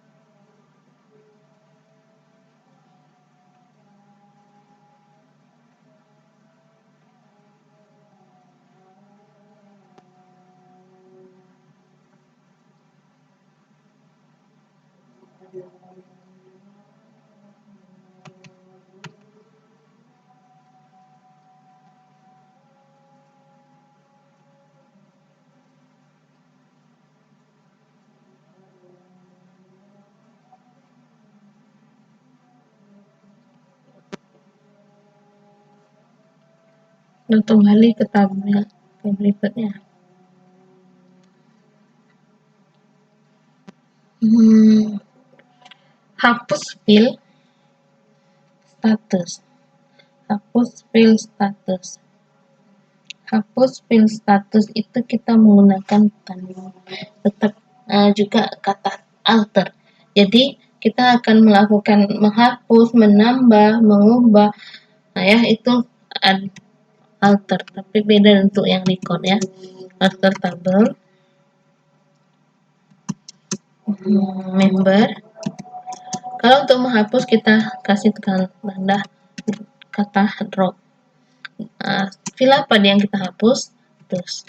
Dan kembali ke tabel berikutnya. Hapus file status. Hapus file status. Hapus file status itu kita menggunakan tetap juga kata alter. Jadi kita akan melakukan menghapus, menambah, mengubah. Nah ya, itu alter, tapi beda untuk yang record ya. Alter tabel, member. Kalau untuk menghapus kita kasih tanda kata drop. File apa yang kita hapus, terus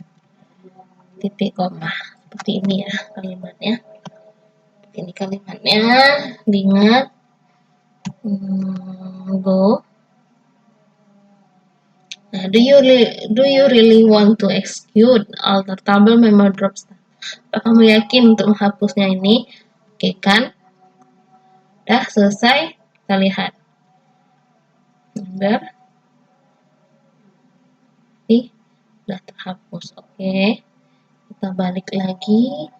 titik koma, seperti ini ya kalimatnya. Ini kalimatnya, diingat. Go. Nah, do you really want to execute alter table member drops? Apakah kamu yakin untuk menghapusnya ini? Oke kan? Udah selesai, kita lihat. Member. Sudah terhapus. Oke. Kita balik lagi.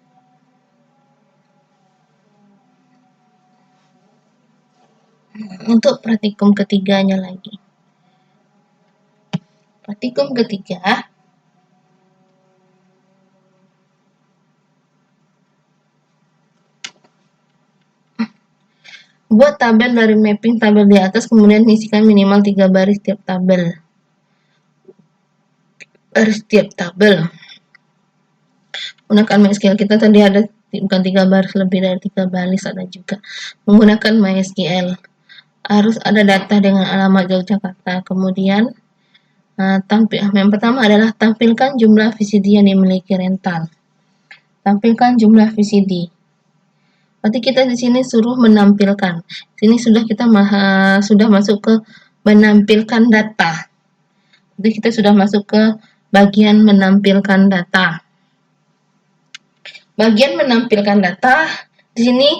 Untuk praktikum ketiganya lagi. Praktikum ketiga, buat tabel dari mapping tabel di atas, kemudian isikan minimal 3 baris tiap tabel. Menggunakan MySQL kita tadi ada bukan 3 baris, lebih dari 3 baris ada juga. Menggunakan MySQL harus ada data dengan alamat Yogyakarta. Kemudian yang pertama adalah tampilkan jumlah VCD yang dimiliki rental. Tampilkan jumlah VCD. Berarti kita di sini suruh menampilkan. Sini sudah kita sudah masuk ke menampilkan data. Jadi kita sudah masuk ke bagian menampilkan data. Bagian menampilkan data, di sini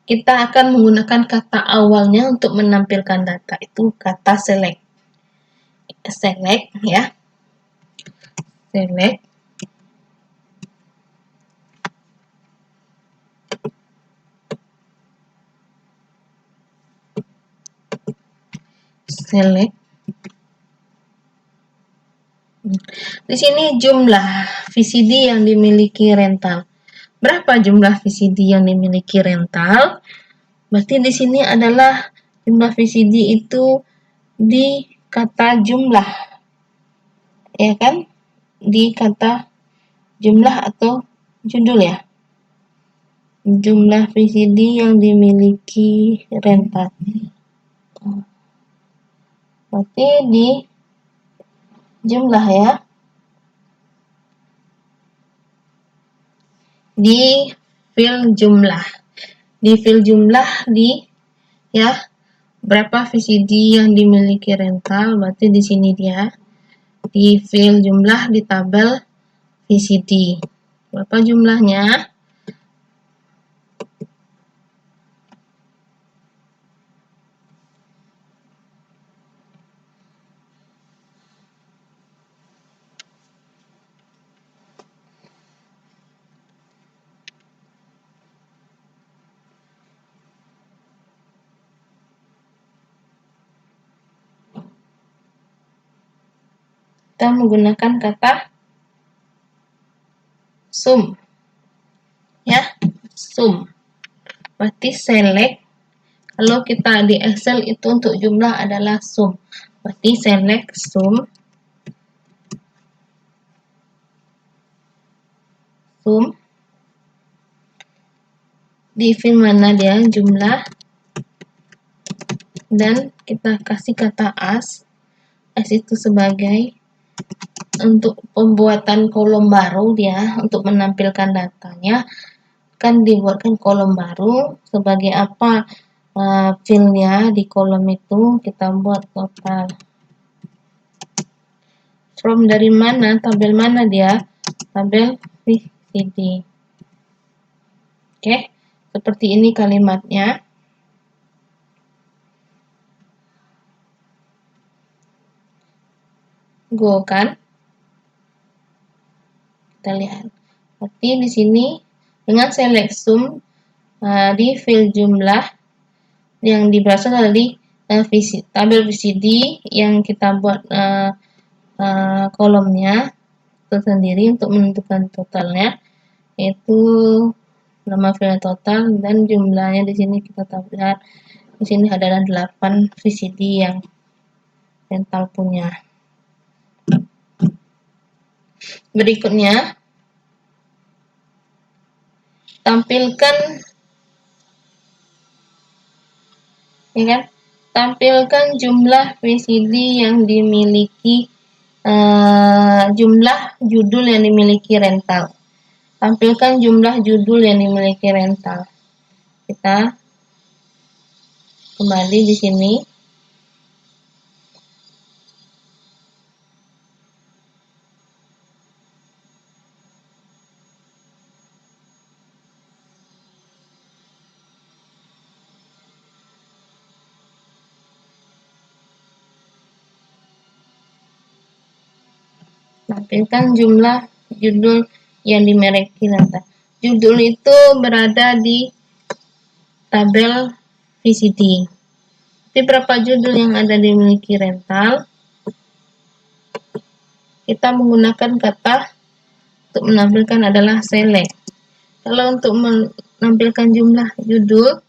kita akan menggunakan kata awalnya untuk menampilkan data, itu kata select. Select ya. Select. Select. Di sini jumlah VCD yang dimiliki rental. Berapa jumlah VCD yang dimiliki rental? Berarti di sini adalah jumlah VCD itu di kata jumlah. Ya kan? Di kata jumlah atau judul ya. Jumlah VCD yang dimiliki rental. Berarti di jumlah ya. Di file jumlah. Di file jumlah ya berapa VCD yang dimiliki rental, berarti di sini dia di file jumlah di tabel VCD. Berapa jumlahnya? Kita menggunakan kata sum. Ya, sum. Berarti select. Kalau kita di Excel itu untuk jumlah adalah sum. Berarti select sum. Sum. Di file mana dia jumlah. Dan kita kasih kata as. As itu sebagai untuk pembuatan kolom baru dia, untuk menampilkan datanya kan dibuatkan kolom baru. Sebagai apa filenya di kolom itu, kita buat total. From dari mana, tabel mana dia? Tabel VCD. Oke, seperti ini kalimatnya. Go kan? Kita lihat. Berarti di sini dengan select sum di field jumlah yang berasal dari tabel VCD yang kita buat kolomnya tersendiri untuk menentukan totalnya, yaitu nama file total dan jumlahnya. Di sini kita lihat di sini adalah 8 VCD yang rental punya. Berikutnya tampilkan tampilkan jumlah VCD yang dimiliki, jumlah judul yang dimiliki rental. Tampilkan jumlah judul yang dimiliki rental. Kita kembali di sini. Tampilkan jumlah judul yang dimiliki rental. Judul itu berada di tabel VCD. Tapi berapa judul yang ada dimiliki rental? Kita menggunakan kata untuk menampilkan adalah select. Kalau untuk menampilkan jumlah judul,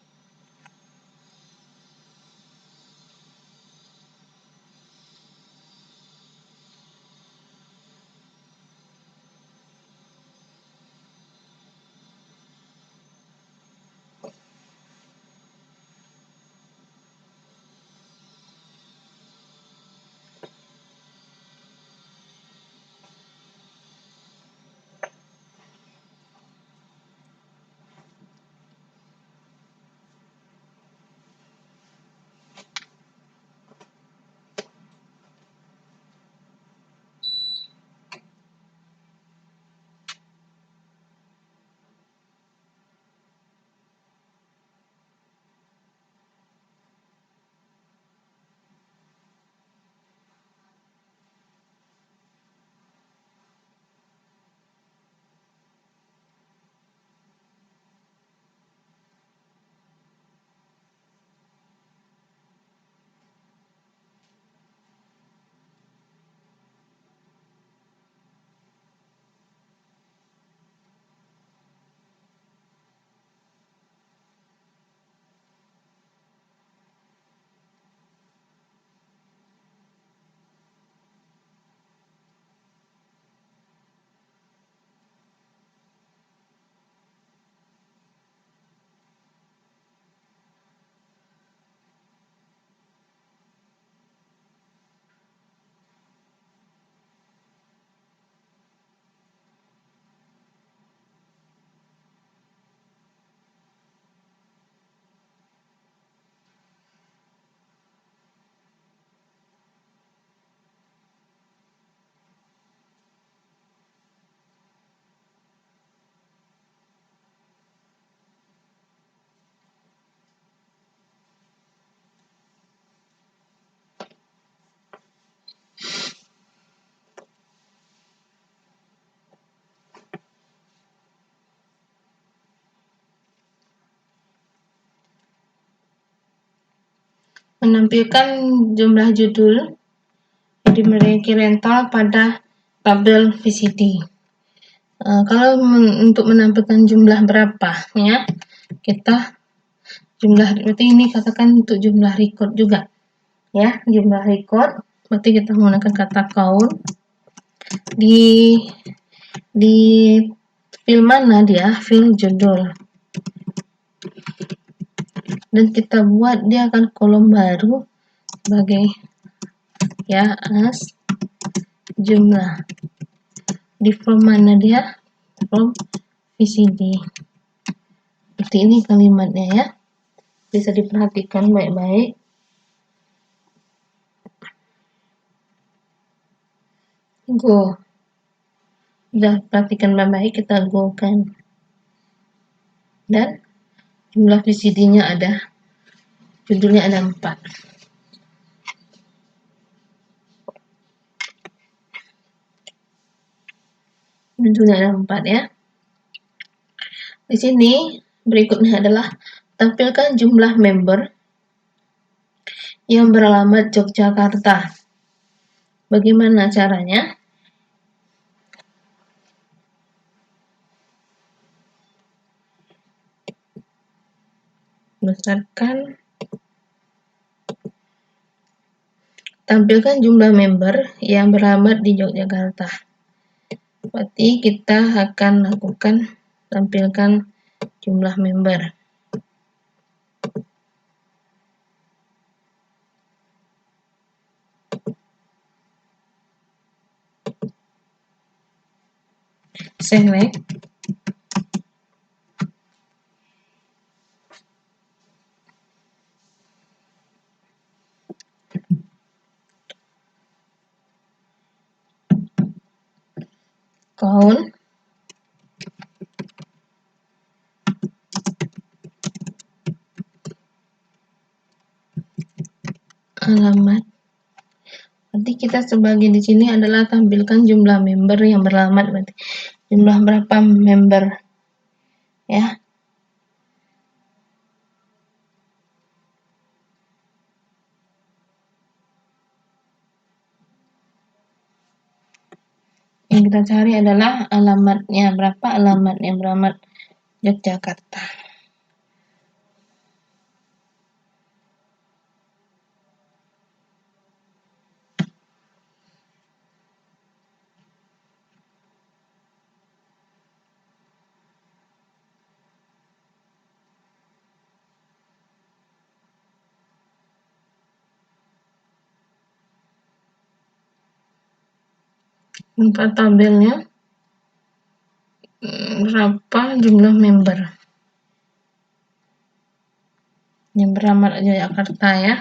menampilkan jumlah judul yang dimiliki rental pada tabel VCD. Kalau untuk menampilkan jumlah berapa, ya, kita berarti ini katakan untuk jumlah record juga, ya, jumlah record. Berarti kita menggunakan kata count di file mana dia, file judul, dan kita buat dia akan kolom baru sebagai, ya, as jumlah. Di form mana dia? Form VCD. Seperti ini kalimatnya, ya, bisa diperhatikan baik-baik. Go. Udah perhatikan baik-baik, kita go kan. Dan jumlah VCD-nya ada, judulnya ada 4. Munculnya ada 4 ya. Di sini berikutnya adalah tampilkan jumlah member yang beralamat Yogyakarta. Bagaimana caranya? Besarkan, tampilkan jumlah member yang beralamat di Yogyakarta. Berarti kita akan lakukan tampilkan jumlah member. Select. Count. Alamat. Berarti kita sebagai di sini adalah tampilkan jumlah member yang beralamat, berarti jumlah berapa member ya. Yang kita cari adalah alamatnya, berapa alamat yang beralamat Yogyakarta. Buka tabelnya, berapa jumlah member yang beralamat Yogyakarta ya.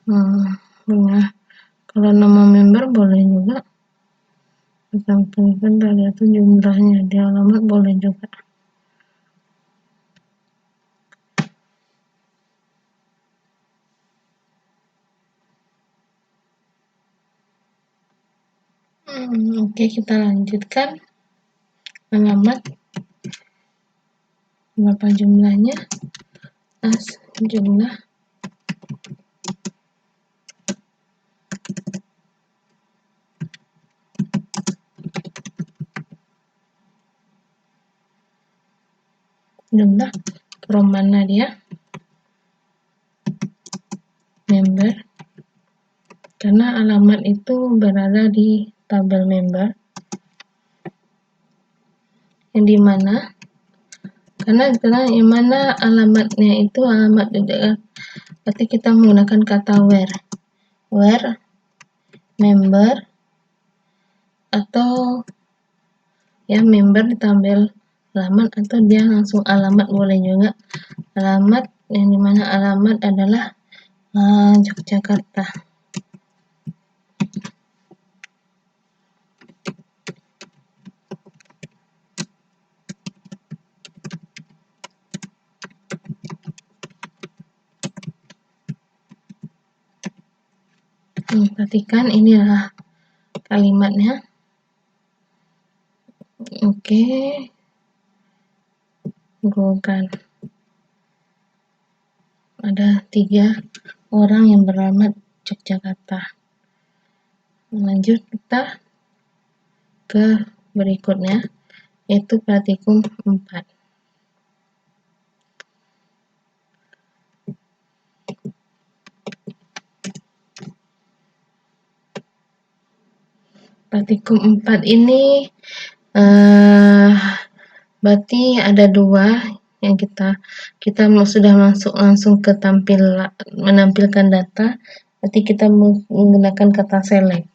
Nah, kalau nama member boleh juga ditampilkan dari itu jumlahnya, di alamat boleh juga. Oke, kita lanjutkan. Alamat berapa jumlahnya, jumlah from mana dia member, karena alamat itu berada di tabel member yang dimana, karena yang mana alamatnya itu alamat juga, berarti kita menggunakan kata where member, atau ya member di tabel alamat, atau dia langsung alamat boleh juga. Alamat yang dimana alamat adalah Yogyakarta. Perhatikan ini adalah kalimatnya. Oke, Google. Ada 3 orang yang beralamat Yogyakarta. Lanjut kita ke berikutnya, yaitu praktikum 4. Praktikum 4 ini berarti ada 2 yang kita sudah masuk langsung ke menampilkan data, berarti kita menggunakan kata select.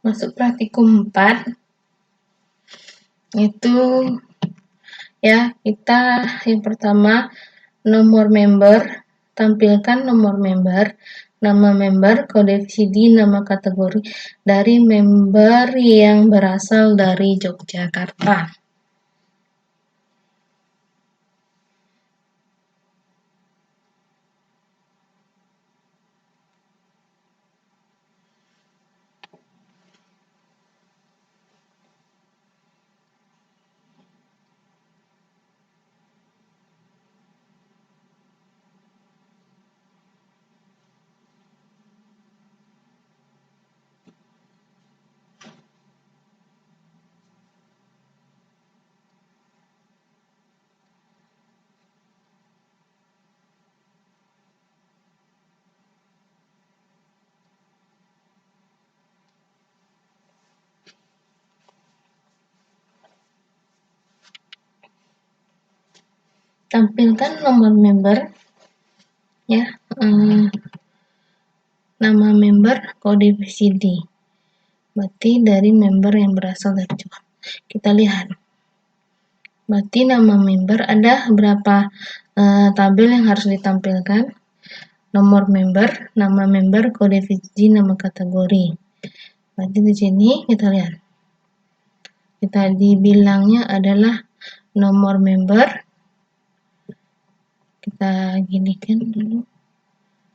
Masuk praktikum 4 itu ya, kita yang pertama nomor member, tampilkan nomor member, nama member, kode VCD, nama kategori dari member yang berasal dari Yogyakarta. Tampilkan nomor member, ya, nama member, kode VCD. Berarti dari member yang berasal dari Jakarta. Kita lihat. Berarti nama member ada berapa tabel yang harus ditampilkan? Nomor member, nama member, kode VCD, nama kategori. Berarti di sini kita lihat. Kita dibilangnya adalah nomor member. Kita ginikan dulu.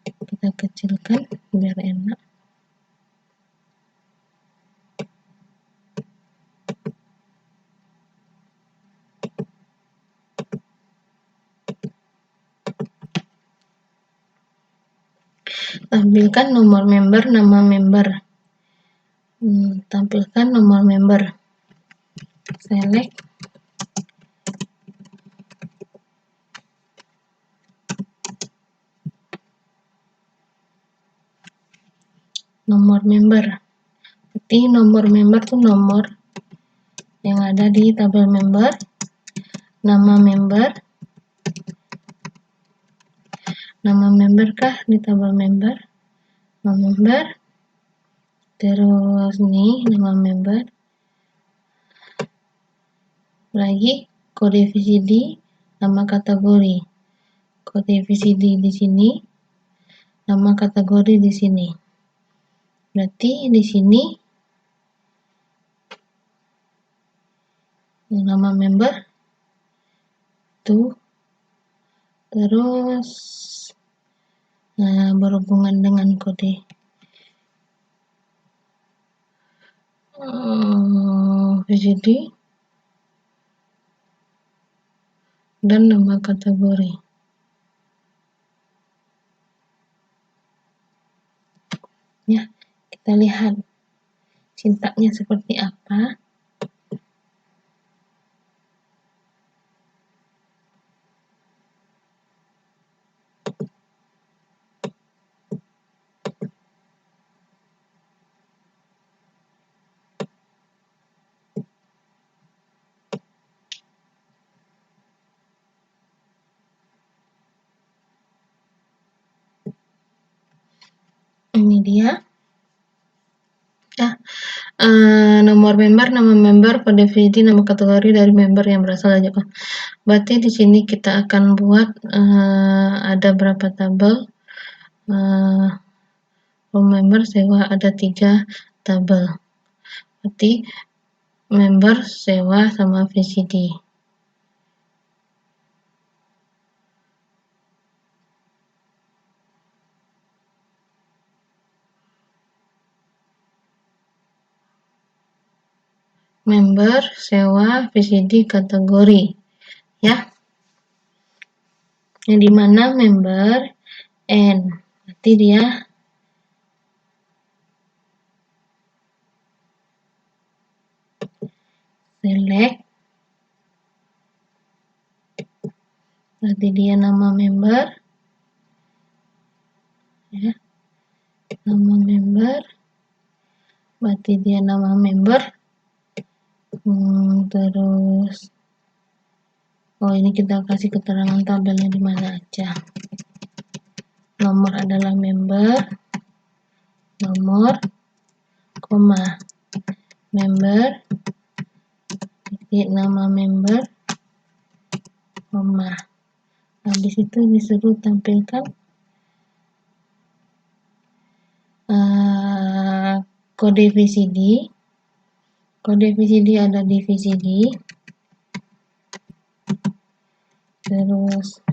Kita kecilkan biar enak. Tampilkan nomor member, nama member. Tampilkan nomor member. Select. Nomor member. Berarti nomor member itu nomor yang ada di tabel member. Nama member. Nama member kah di tabel member? Nama member. Terus nih nama member. Lagi kode VCD, nama kategori. Kode VCD di sini, nama kategori di sini. Berarti di sini nama member tuh, terus berhubungan dengan kode VCD dan nama kategori. Ya, kita lihat sintaknya seperti apa. Ini dia. Ya, nomor member, nama member, kode VCD, nama kategori dari member yang berasal dari Jakarta. Berarti di sini kita akan buat ada berapa tabel? Member sewa ada 3 tabel. Berarti member, sewa, sama VCD. Member, sewa, VCD, kategori. Ya. Yang dimana member N. Berarti dia select. Berarti dia nama member. Ya. Nama member. Berarti dia nama member. Terus ini kita kasih keterangan tabelnya di mana aja. Nomor adalah member, nomor, koma. member, nama member, koma. Habis itu disuruh tampilkan kode VCD. Kode VCD ada di VCD. Terus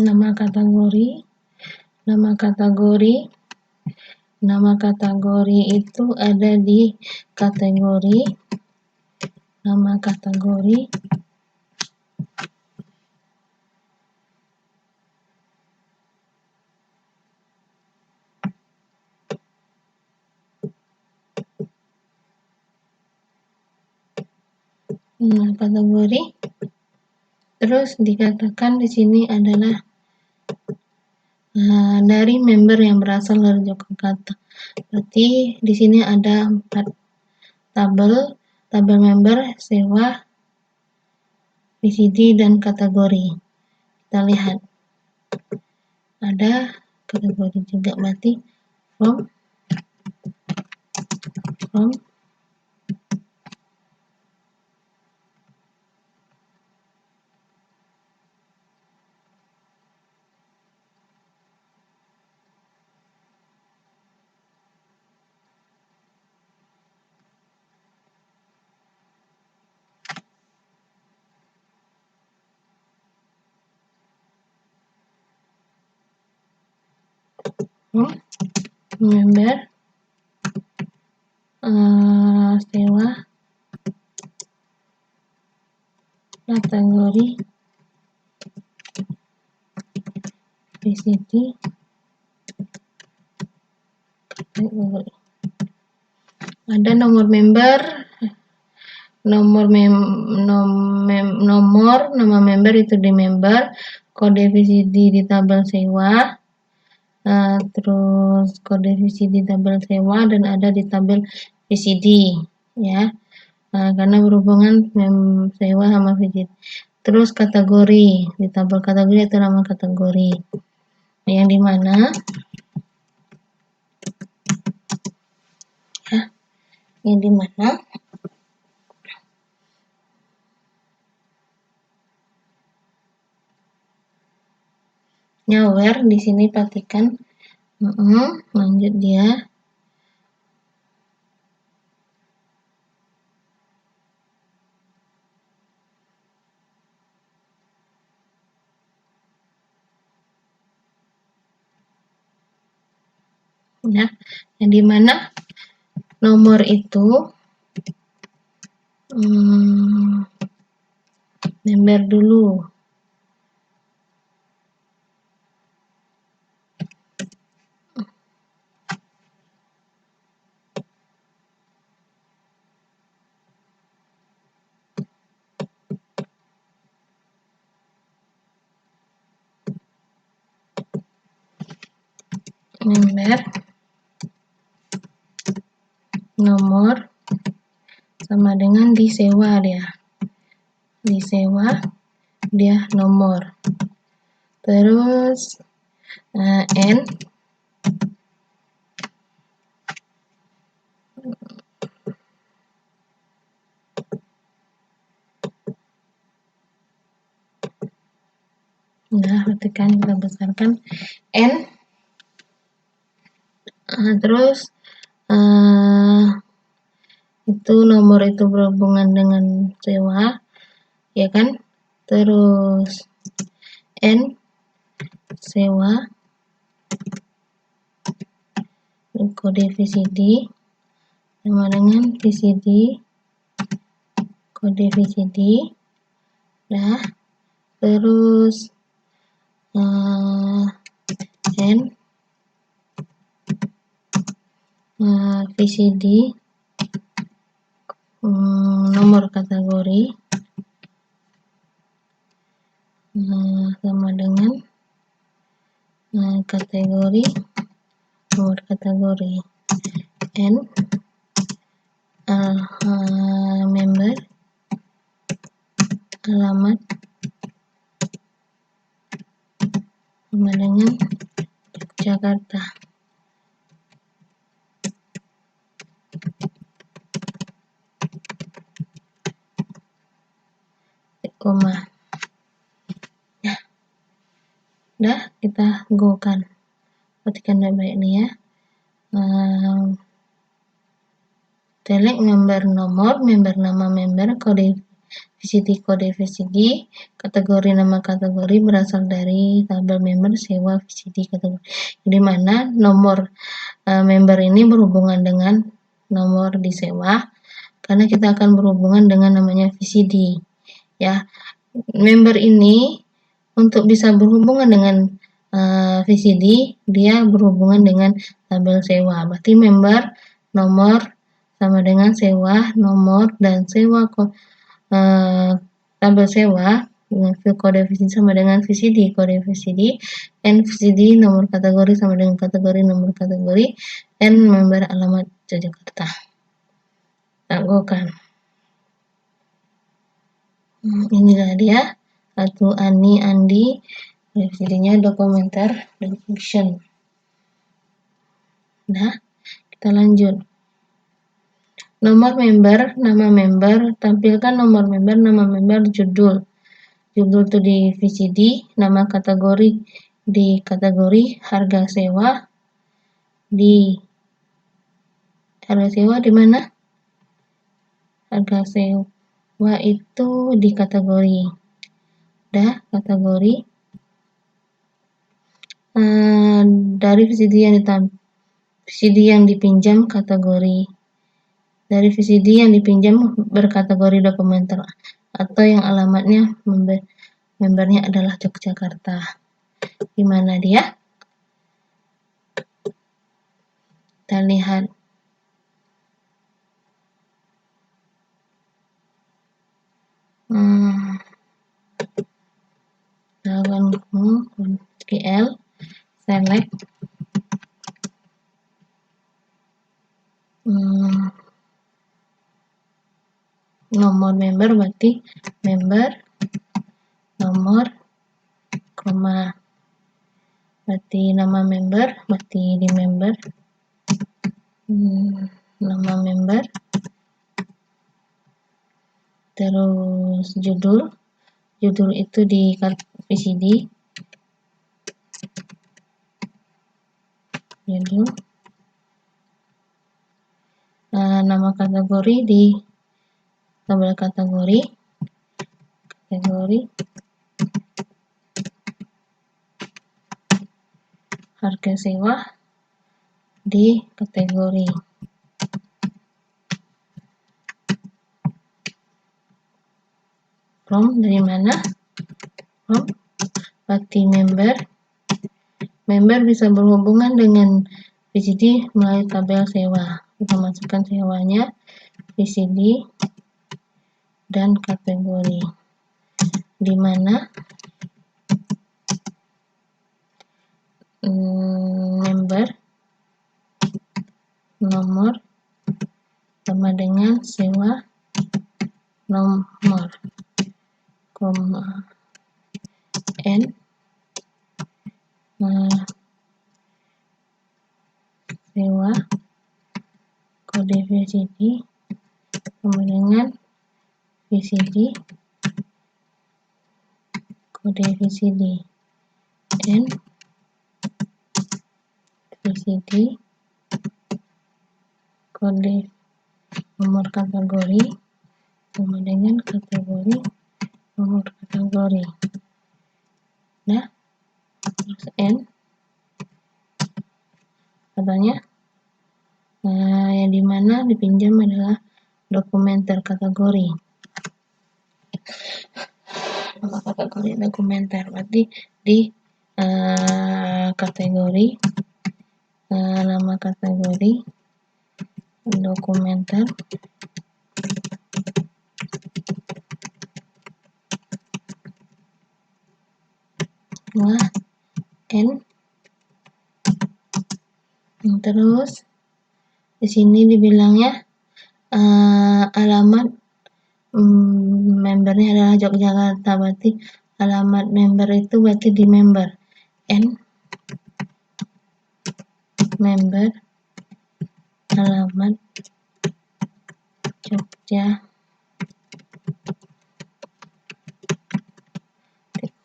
nama kategori. Nama kategori itu ada di kategori. Nama kategori. Kategori. Terus dikatakan di sini adalah dari member yang berasal dari Yogyakarta. Berarti di sini ada 4 tabel member, sewa, VCD, dan kategori. Kita lihat ada kategori juga, berarti from member, sewa, kategori, VCD, kategori. Ada nomor member, nama member itu di member, kode VCD di tabel sewa, terus kode VCD tabel sewa, dan ada di tabel VCD, ya. Karena berhubungan sewa sama VCD. Terus kategori, di tabel kategori itu nama kategori, yang dimana nyawer di sini perhatikan. Lanjut dia. Ya, yang dimana nomor itu member dulu. Member, nomor, sama dengan disewa dia. Disewa, dia nomor. Terus N, nah, ketika kita besarkan N, terus itu nomor itu berhubungan dengan sewa, ya kan? Terus N, sewa, kode VCD sama dengan VCD, kode VCD. Nah, terus N, VCD, nomor kategori, sama dengan kategori, nomor kategori. N, member, alamat, sama dengan Jakarta. koma. Udah, kita go kan. Perhatikan baik-baik nih ya. Select member nomor, member nama member, kode VCD, kategori nama kategori berasal dari tabel member sewa VCD kategori. Di mana nomor member ini berhubungan dengan nomor disewa, karena kita akan berhubungan dengan namanya VCD. Ya, member ini untuk bisa berhubungan dengan VCD, dia berhubungan dengan tabel sewa. Berarti member nomor sama dengan sewa nomor dan sewa tabel sewa dengan kode VCD sama dengan VCD kode VCD, N VCD nomor kategori sama dengan kategori nomor kategori, N member alamat Yogyakarta. Lakukan. Inilah dia satu Ani Andi, VCD-nya dokumenter dan fiction. Nah, kita lanjut. Nomor member, nama member, tampilkan nomor member, nama member, judul. Judul itu di VCD, nama kategori di kategori, harga sewa di mana? Harga sewa itu di kategori. Udah, kategori. Dari VCD yang dipinjam kategori. Dari VCD yang dipinjam berkategori dokumenter atau yang alamatnya membernya adalah Yogyakarta. Di mana dia? Kita lihat. SQL select nomor member, berarti member nomor koma, berarti nama member, berarti di member nama member, terus judul itu di VCD, judul, nama kategori di tabel kategori, harga sewa di kategori. From dari mana? From berarti member bisa berhubungan dengan VCD melalui tabel sewa. Kita masukkan sewanya, VCD dan kategori. Di mana member nomor sama dengan sewa nomor, koma, N sewa kode VCD sama dengan VCD kode VCD, N VCD kode nomor kategori sama dengan kategori nomor kategori. Nah, terus N katanya yang dimana dipinjam adalah dokumenter kategori. Nama kategori dokumenter, berarti di kategori nama kategori dokumenter N. Terus di sini dibilangnya alamat membernya adalah Yogyakarta, berarti alamat member itu berarti di member, N member alamat Jogja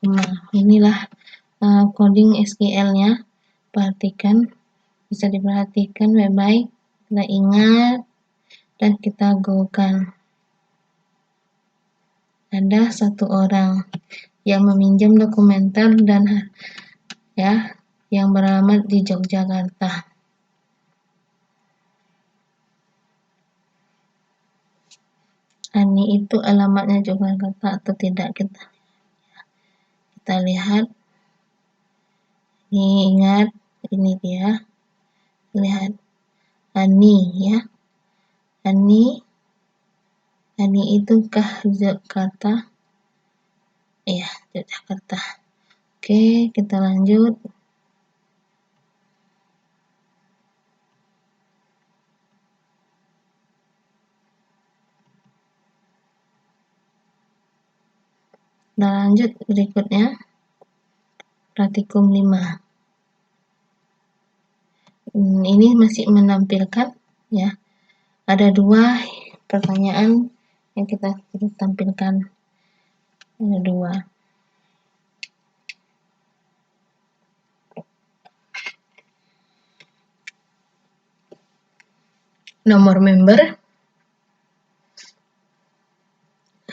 Nah, inilah coding SQL-nya. Perhatikan, bisa diperhatikan baik-baik, kita ingat dan kita go-kan. Ada satu orang yang meminjam dokumenter dan yang beralamat di Yogyakarta. Ani itu alamatnya Yogyakarta atau tidak, kita lihat. Ini ingat, ini dia. Lihat Ani ya. Ani itu kah Jakarta? Iya, Jakarta. Oke, kita lanjut. Nah, lanjut berikutnya. Praktikum 5. Ini masih menampilkan ya. Ada 2 pertanyaan yang kita tampilkan. Ada 2. Nomor member.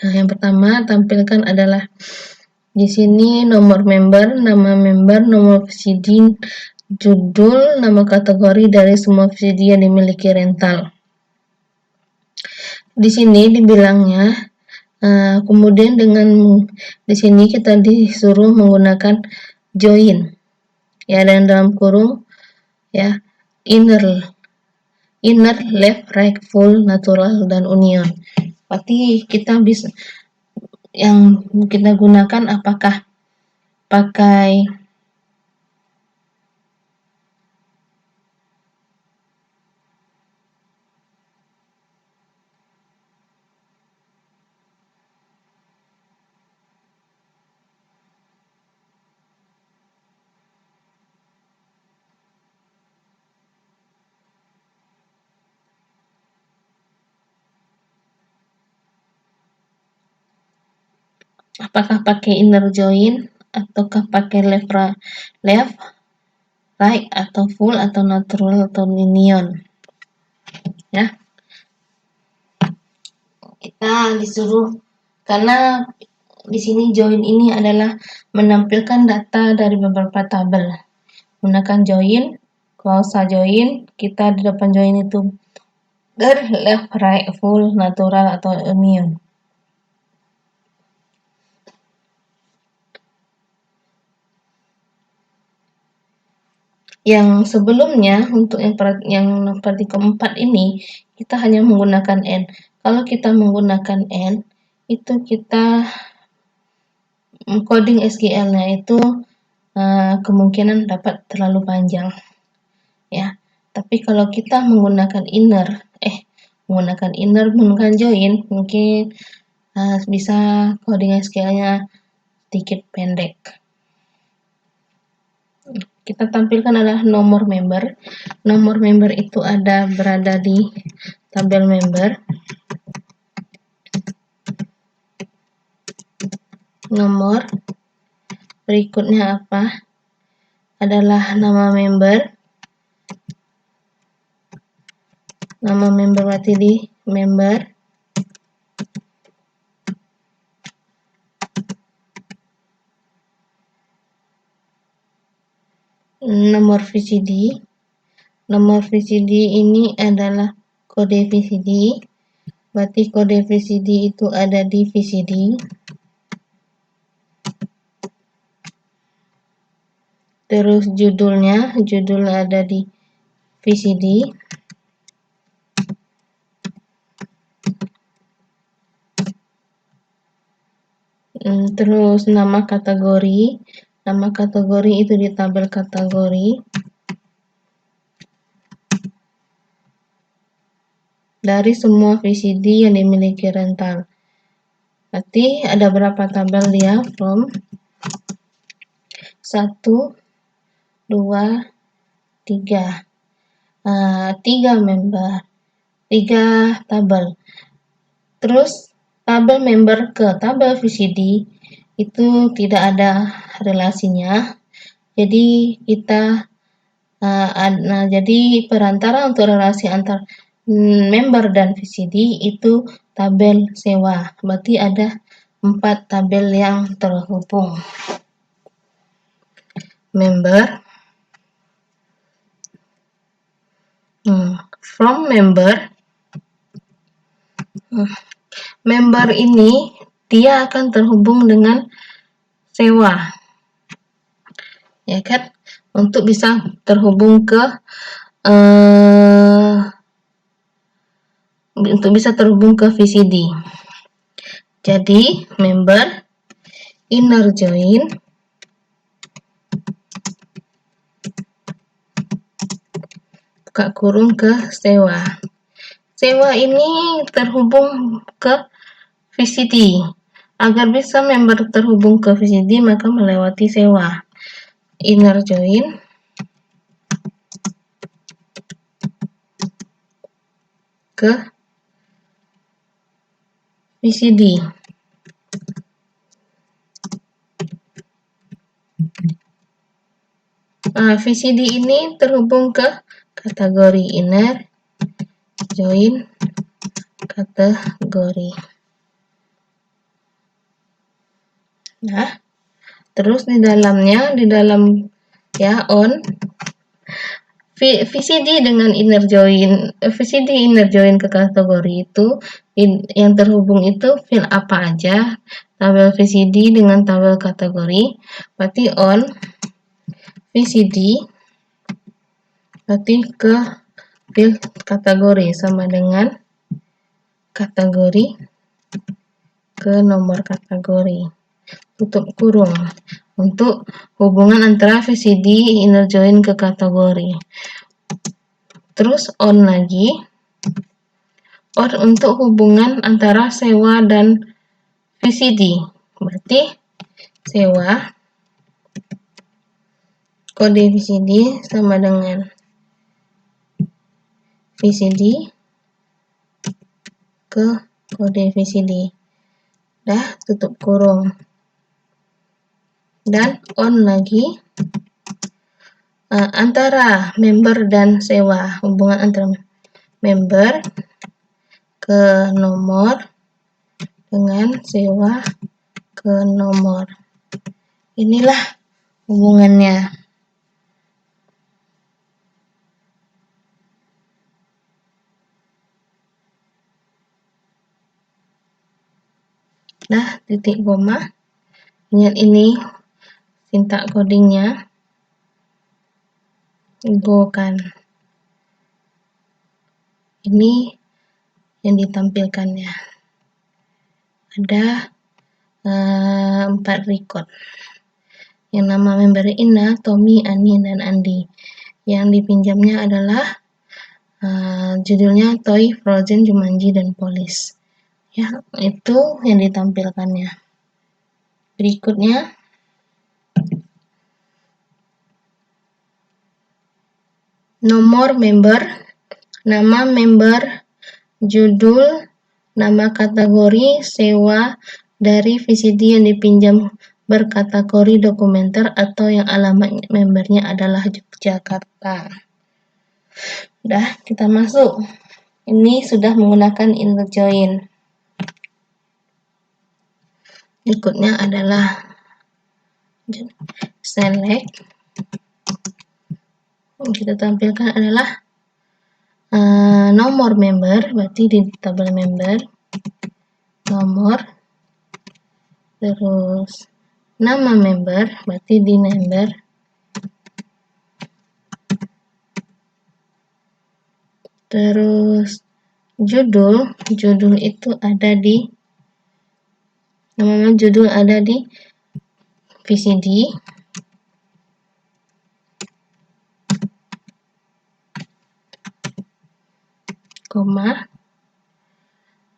Nah, yang pertama tampilkan adalah di sini nomor member, nama member, nomor VCD, judul, nama kategori dari semua VCD yang dimiliki rental. Di sini dibilangnya, kemudian dengan di sini kita disuruh menggunakan join, ya, dan dalam kurung ya inner, left, right, full, natural, dan union. Berarti kita bisa yang kita gunakan apakah pakai inner join ataukah pakai left, right, atau full, atau natural, atau union ya. Kita disuruh, karena di sini join ini adalah menampilkan data dari beberapa tabel. Gunakan join, klausa join, kita di depan join itu dari left, right, full, natural, atau union. Yang sebelumnya untuk yang praktikum 4 ini kita hanya menggunakan N. Kalau kita menggunakan N, itu kita coding SQL-nya itu kemungkinan dapat terlalu panjang ya. Tapi kalau kita menggunakan menggunakan join, mungkin bisa coding SQL-nya sedikit pendek. Kita tampilkan adalah nomor member. Nomor member itu berada di tabel member. Nomor berikutnya apa? Adalah nama member. Nama member berarti di member. Nomor VCD. Nomor VCD ini adalah kode VCD. Berarti kode VCD itu ada di VCD. Terus judul ada di VCD. Terus nama kategori itu di tabel kategori. Dari semua VCD yang dimiliki rental. Berarti ada berapa tabel dia? From 1, 2, 3. 3 member. 3 tabel. Terus tabel member ke tabel VCD itu tidak ada relasinya. Jadi kita jadi perantara untuk relasi antar member dan VCD itu tabel sewa. Berarti ada 4 tabel yang terhubung. Member, from member, member ini dia akan terhubung dengan sewa, ya kan? Untuk bisa terhubung ke VCD. Jadi member inner join buka kurung ke sewa. Sewa ini terhubung ke VCD. Agar bisa member terhubung ke VCD maka melewati sewa. Inner join ke VCD. VCD ini terhubung ke kategori inner join kategori. Nah, terus di dalam on VCD dengan inner join ke kategori itu yang terhubung itu file apa aja, tabel VCD dengan tabel kategori. Berarti on VCD berarti ke file kategori sama dengan kategori ke nomor kategori, tutup kurung, untuk hubungan antara VCD inner join ke kategori. Terus on lagi, on untuk hubungan antara sewa dan VCD. Berarti sewa kode VCD sama dengan VCD ke kode VCD. Dah, tutup kurung. Dan on lagi, antara member dan sewa, hubungan antara member ke nomor dengan sewa ke nomor. Inilah hubungannya. Nah, titik koma. Ingat ini sintak codingnya. Bukan. Ini yang ditampilkannya. Ada 4 record. Yang nama member Ina, Tommy, Ani, dan Andi. Yang dipinjamnya adalah judulnya Toy, Frozen, Jumanji, dan Police. Ya, itu yang ditampilkannya. Berikutnya, nomor member, nama member, judul, nama kategori, sewa dari VCD yang dipinjam berkategori dokumenter atau yang alamat membernya adalah Yogyakarta. Udah, kita masuk. Ini sudah menggunakan inner join. Berikutnya adalah select. Yang kita tampilkan adalah nomor member, berarti di tabel member, nomor, terus nama member, berarti di member, terus judul itu ada di judul ada di VCD, koma,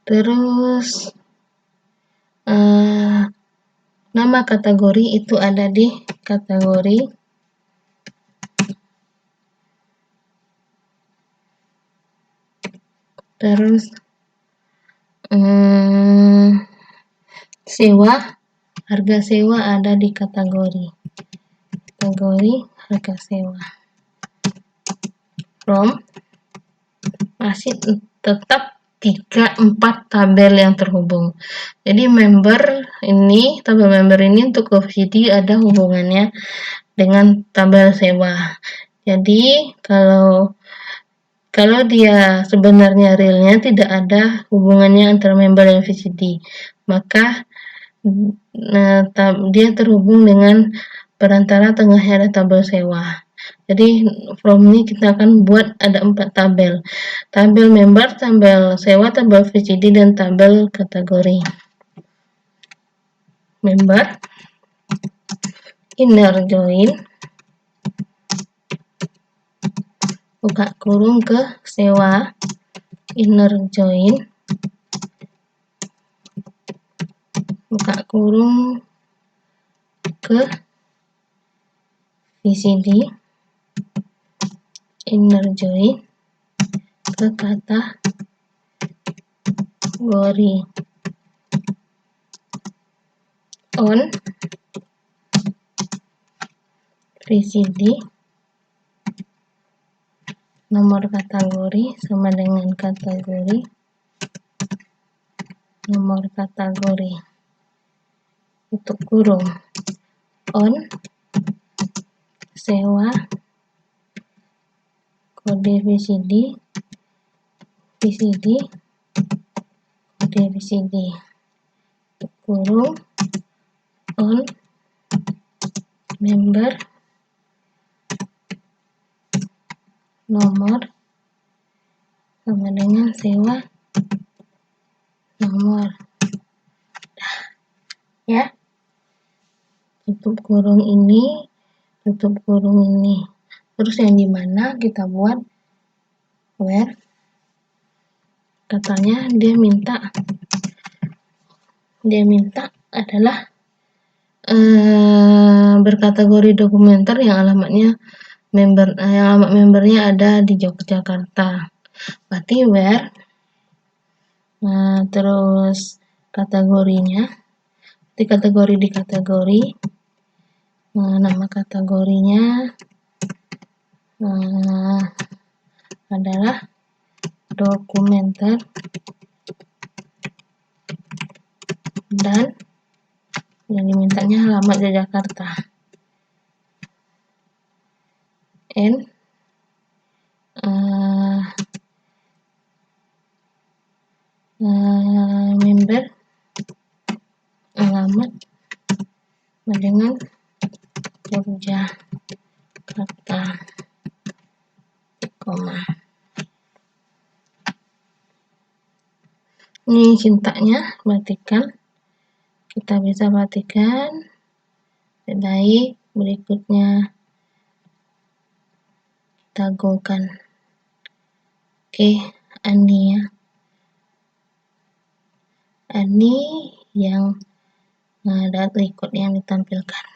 terus nama kategori itu ada di kategori, terus sewa Harga sewa ada di kategori harga sewa. From masih tetap 3-4 tabel yang terhubung. Jadi tabel member ini untuk OVD ada hubungannya dengan tabel sewa. Jadi kalau dia sebenarnya realnya tidak ada hubungannya antara member dan VCD, maka dia terhubung dengan perantara tengahnya ada tabel sewa. Jadi from ini kita akan buat ada 4 tabel. Tabel member, tabel sewa, tabel VCD, dan tabel kategori. Member, inner join, buka kurung ke sewa, inner join, buka kurung ke VCD, inner join ke kategori. On VCD nomor kategori sama dengan kategori nomor kategori, tutup kurung, on sewa kode VCD kode VCD, tutup kurung, on member nomor sama dengan sewa nomor. Ya, tutup kurung ini, tutup kurung ini. Terus yang dimana kita buat where, katanya dia minta adalah berkategori dokumenter yang alamat membernya ada di Yogyakarta. Berarti where, terus kategorinya, di kategori, nama kategorinya adalah dokumenter dan yang dimintanya alamat Jakarta. And member alamat dengan Yogyakarta, koma. Ini cintanya, kita bisa perhatikan baik. Berikutnya kita gokan. Oke, Ani ya. Ani yang ada record yang ditampilkan.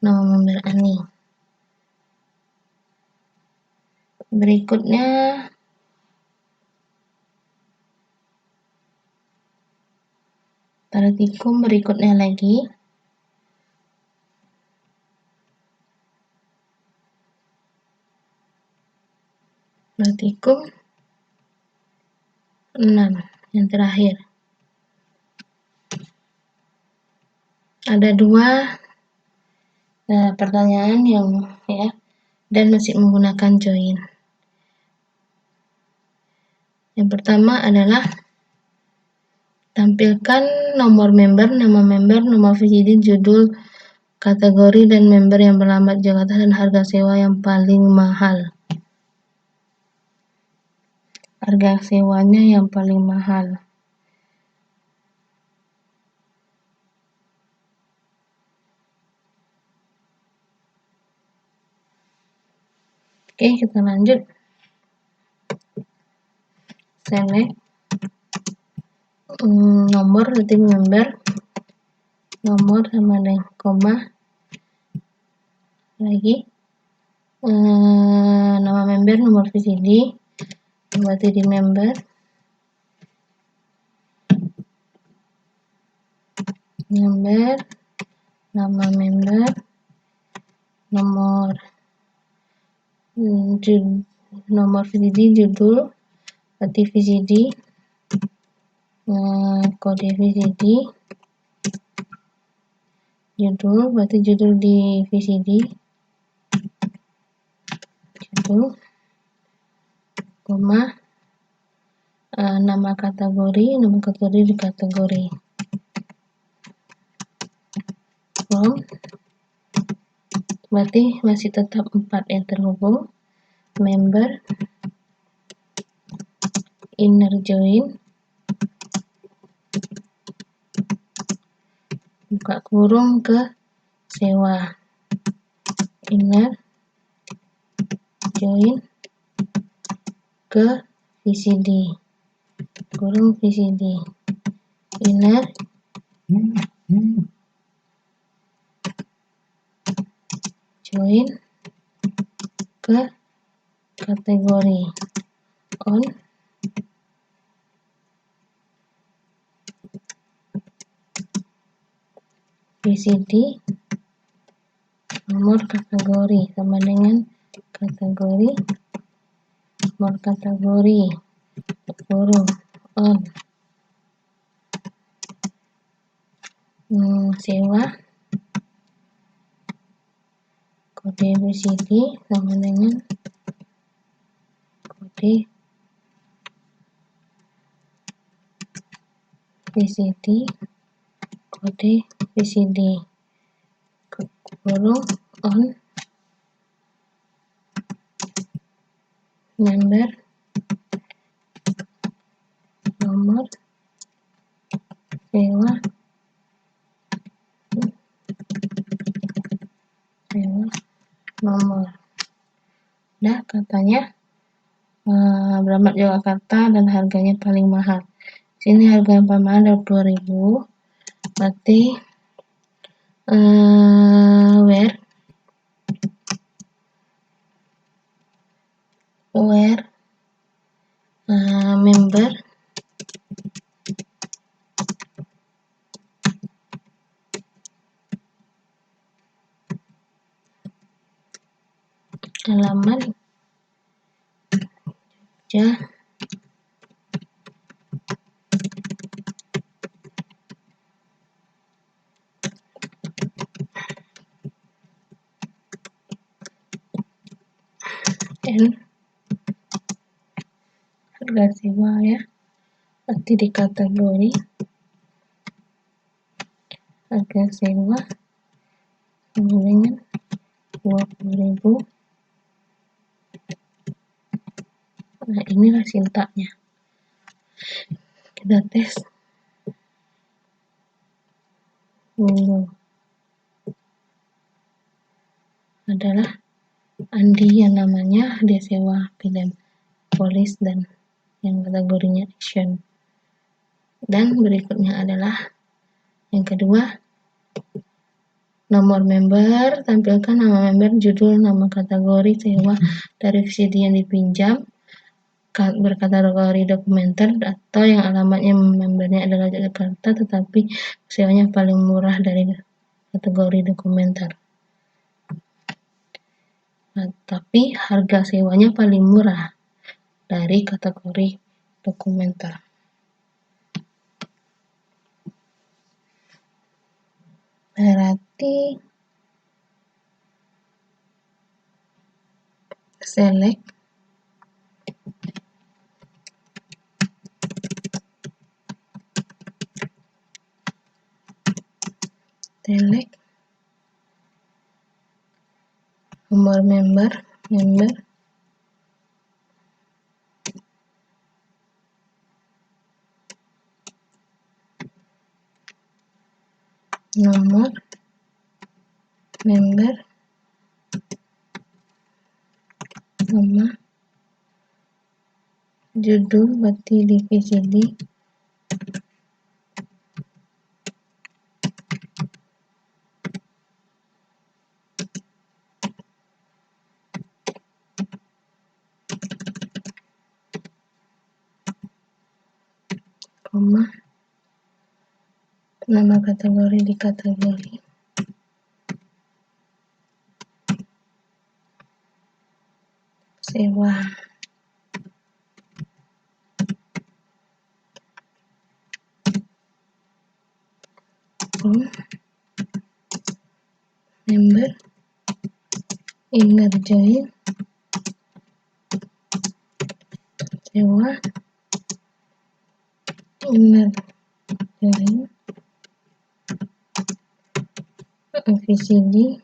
Nama member Ani. Berikutnya partikum, berikutnya lagi partikum 6 yang terakhir. Ada 2 pertanyaan yang dan masih menggunakan join. Yang pertama adalah tampilkan nomor member, nama member, nomor VCD, judul, kategori, dan member yang beralamat Jakarta dan harga sewa yang paling mahal. Harga sewanya yang paling mahal. Oke, kita lanjut. Select nomor detik member, nomor sama dengan koma, lagi nama member, nomor VCD, berarti di member, member, nama member, nomor VCD, judul berarti VCD, kode VCD, judul berarti judul di VCD, judul, koma, nama kategori di kategori, from, berarti masih tetap 4 yang terhubung, member, inner join, buka kurung ke sewa, inner join ke VCD, kurung VCD, inner join ke kategori, on, VCD, nomor kategori sama dengan kategori, nomor kategori, kurung, on, sewa, kode VCD sama dengan kode VCD, kode VCD, kurung, on, member, nomor, sewa, nomor. Nah, katanya Bramat Yogyakarta dan harganya paling mahal. Sini harga yang paling mahal adalah 2000. Berarti where member halaman ya N harga sewa ya, berarti di kategori harga sewa sama dengan 20.000. Nah, inilah sintaknya. Kita tes dulu. Adalah Andi yang namanya dia sewa film polis dan yang kategorinya action. Dan berikutnya adalah yang kedua, nomor member, tampilkan nama member, judul, nama kategori sewa dari VCD yang dipinjam, berkategori dokumenter, atau yang alamatnya membernya adalah Jakarta tetapi sewanya paling murah dari kategori dokumenter. Nah, tapi harga sewanya paling murah dari kategori dokumenter. Berarti select nomor member, nomor member, nama, judul berarti di VCD, koma, nama kategori di kategori sewa. Member inner join sewa inner join VCD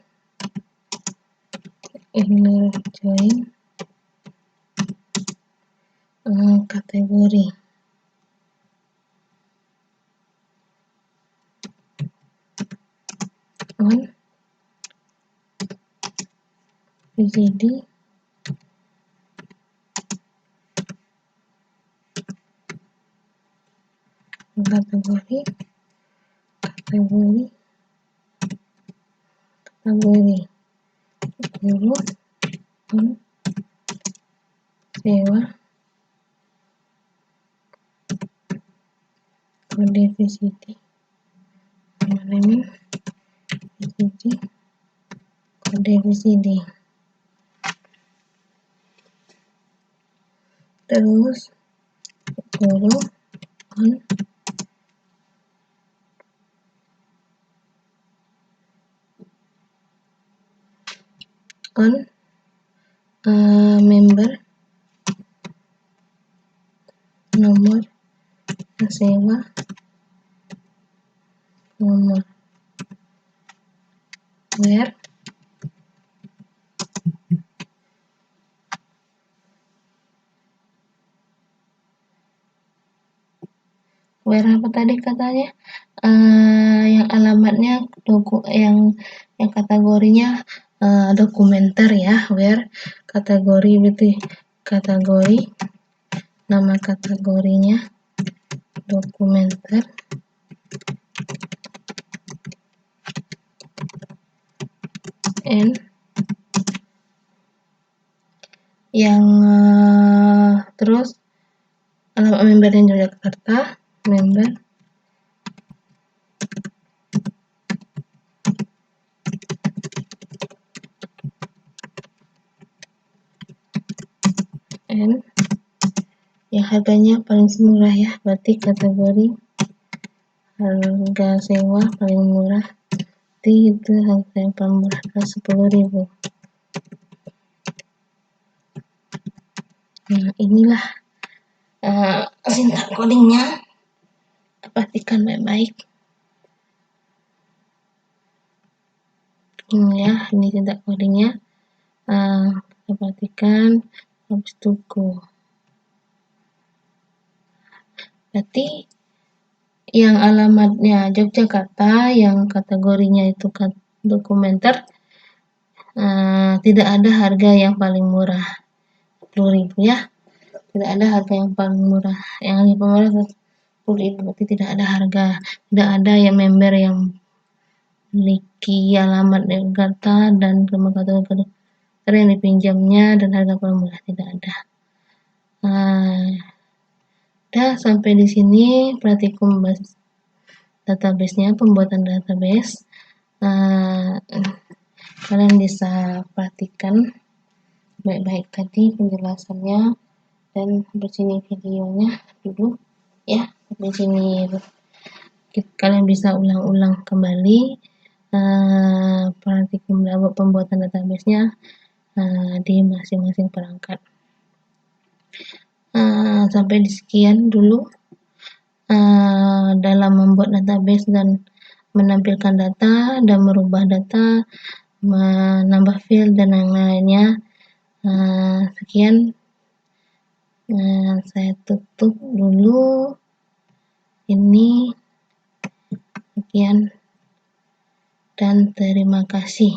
inner join kategori on VCD kategori guru on sewa kode VCD elemen VCD kode VCD. Terus guru on member nomor sewa nomor where apa tadi katanya, yang alamatnya yang kategorinya dokumenter ya, where kategori berarti kategori nama kategorinya dokumenter and yang terus alamat membernya Yogyakarta member and yang harganya paling murah ya, berarti kategori harga sewa paling murah, berarti itu harga yang paling murah 10.000. Nah, inilah sintak codingnya, perhatikan baik-baik. Ini ya, ini sintak codingnya, perhatikan habis tunggu. Berarti yang alamatnya Yogyakarta, yang kategorinya itu dokumenter, tidak ada harga yang paling murah 10.000 ya, tidak ada harga yang paling murah, yang paling murah 10.000, berarti tidak ada harga, tidak ada yang member yang memiliki alamat Yogyakarta dan nomor kategori yang dipinjamnya dan harga paling murah, tidak ada. Sampai di sini praktikum database-nya, pembuatan database. Kalian bisa perhatikan baik-baik tadi penjelasannya, dan sampai sini videonya dulu ya. Sampai sini kalian bisa ulang-ulang kembali praktikum pembuatan database-nya di masing-masing perangkat. Sampai di sekian dulu dalam membuat database dan menampilkan data dan merubah data, menambah field dan yang lainnya. Sekian, saya tutup dulu ini. Sekian dan terima kasih.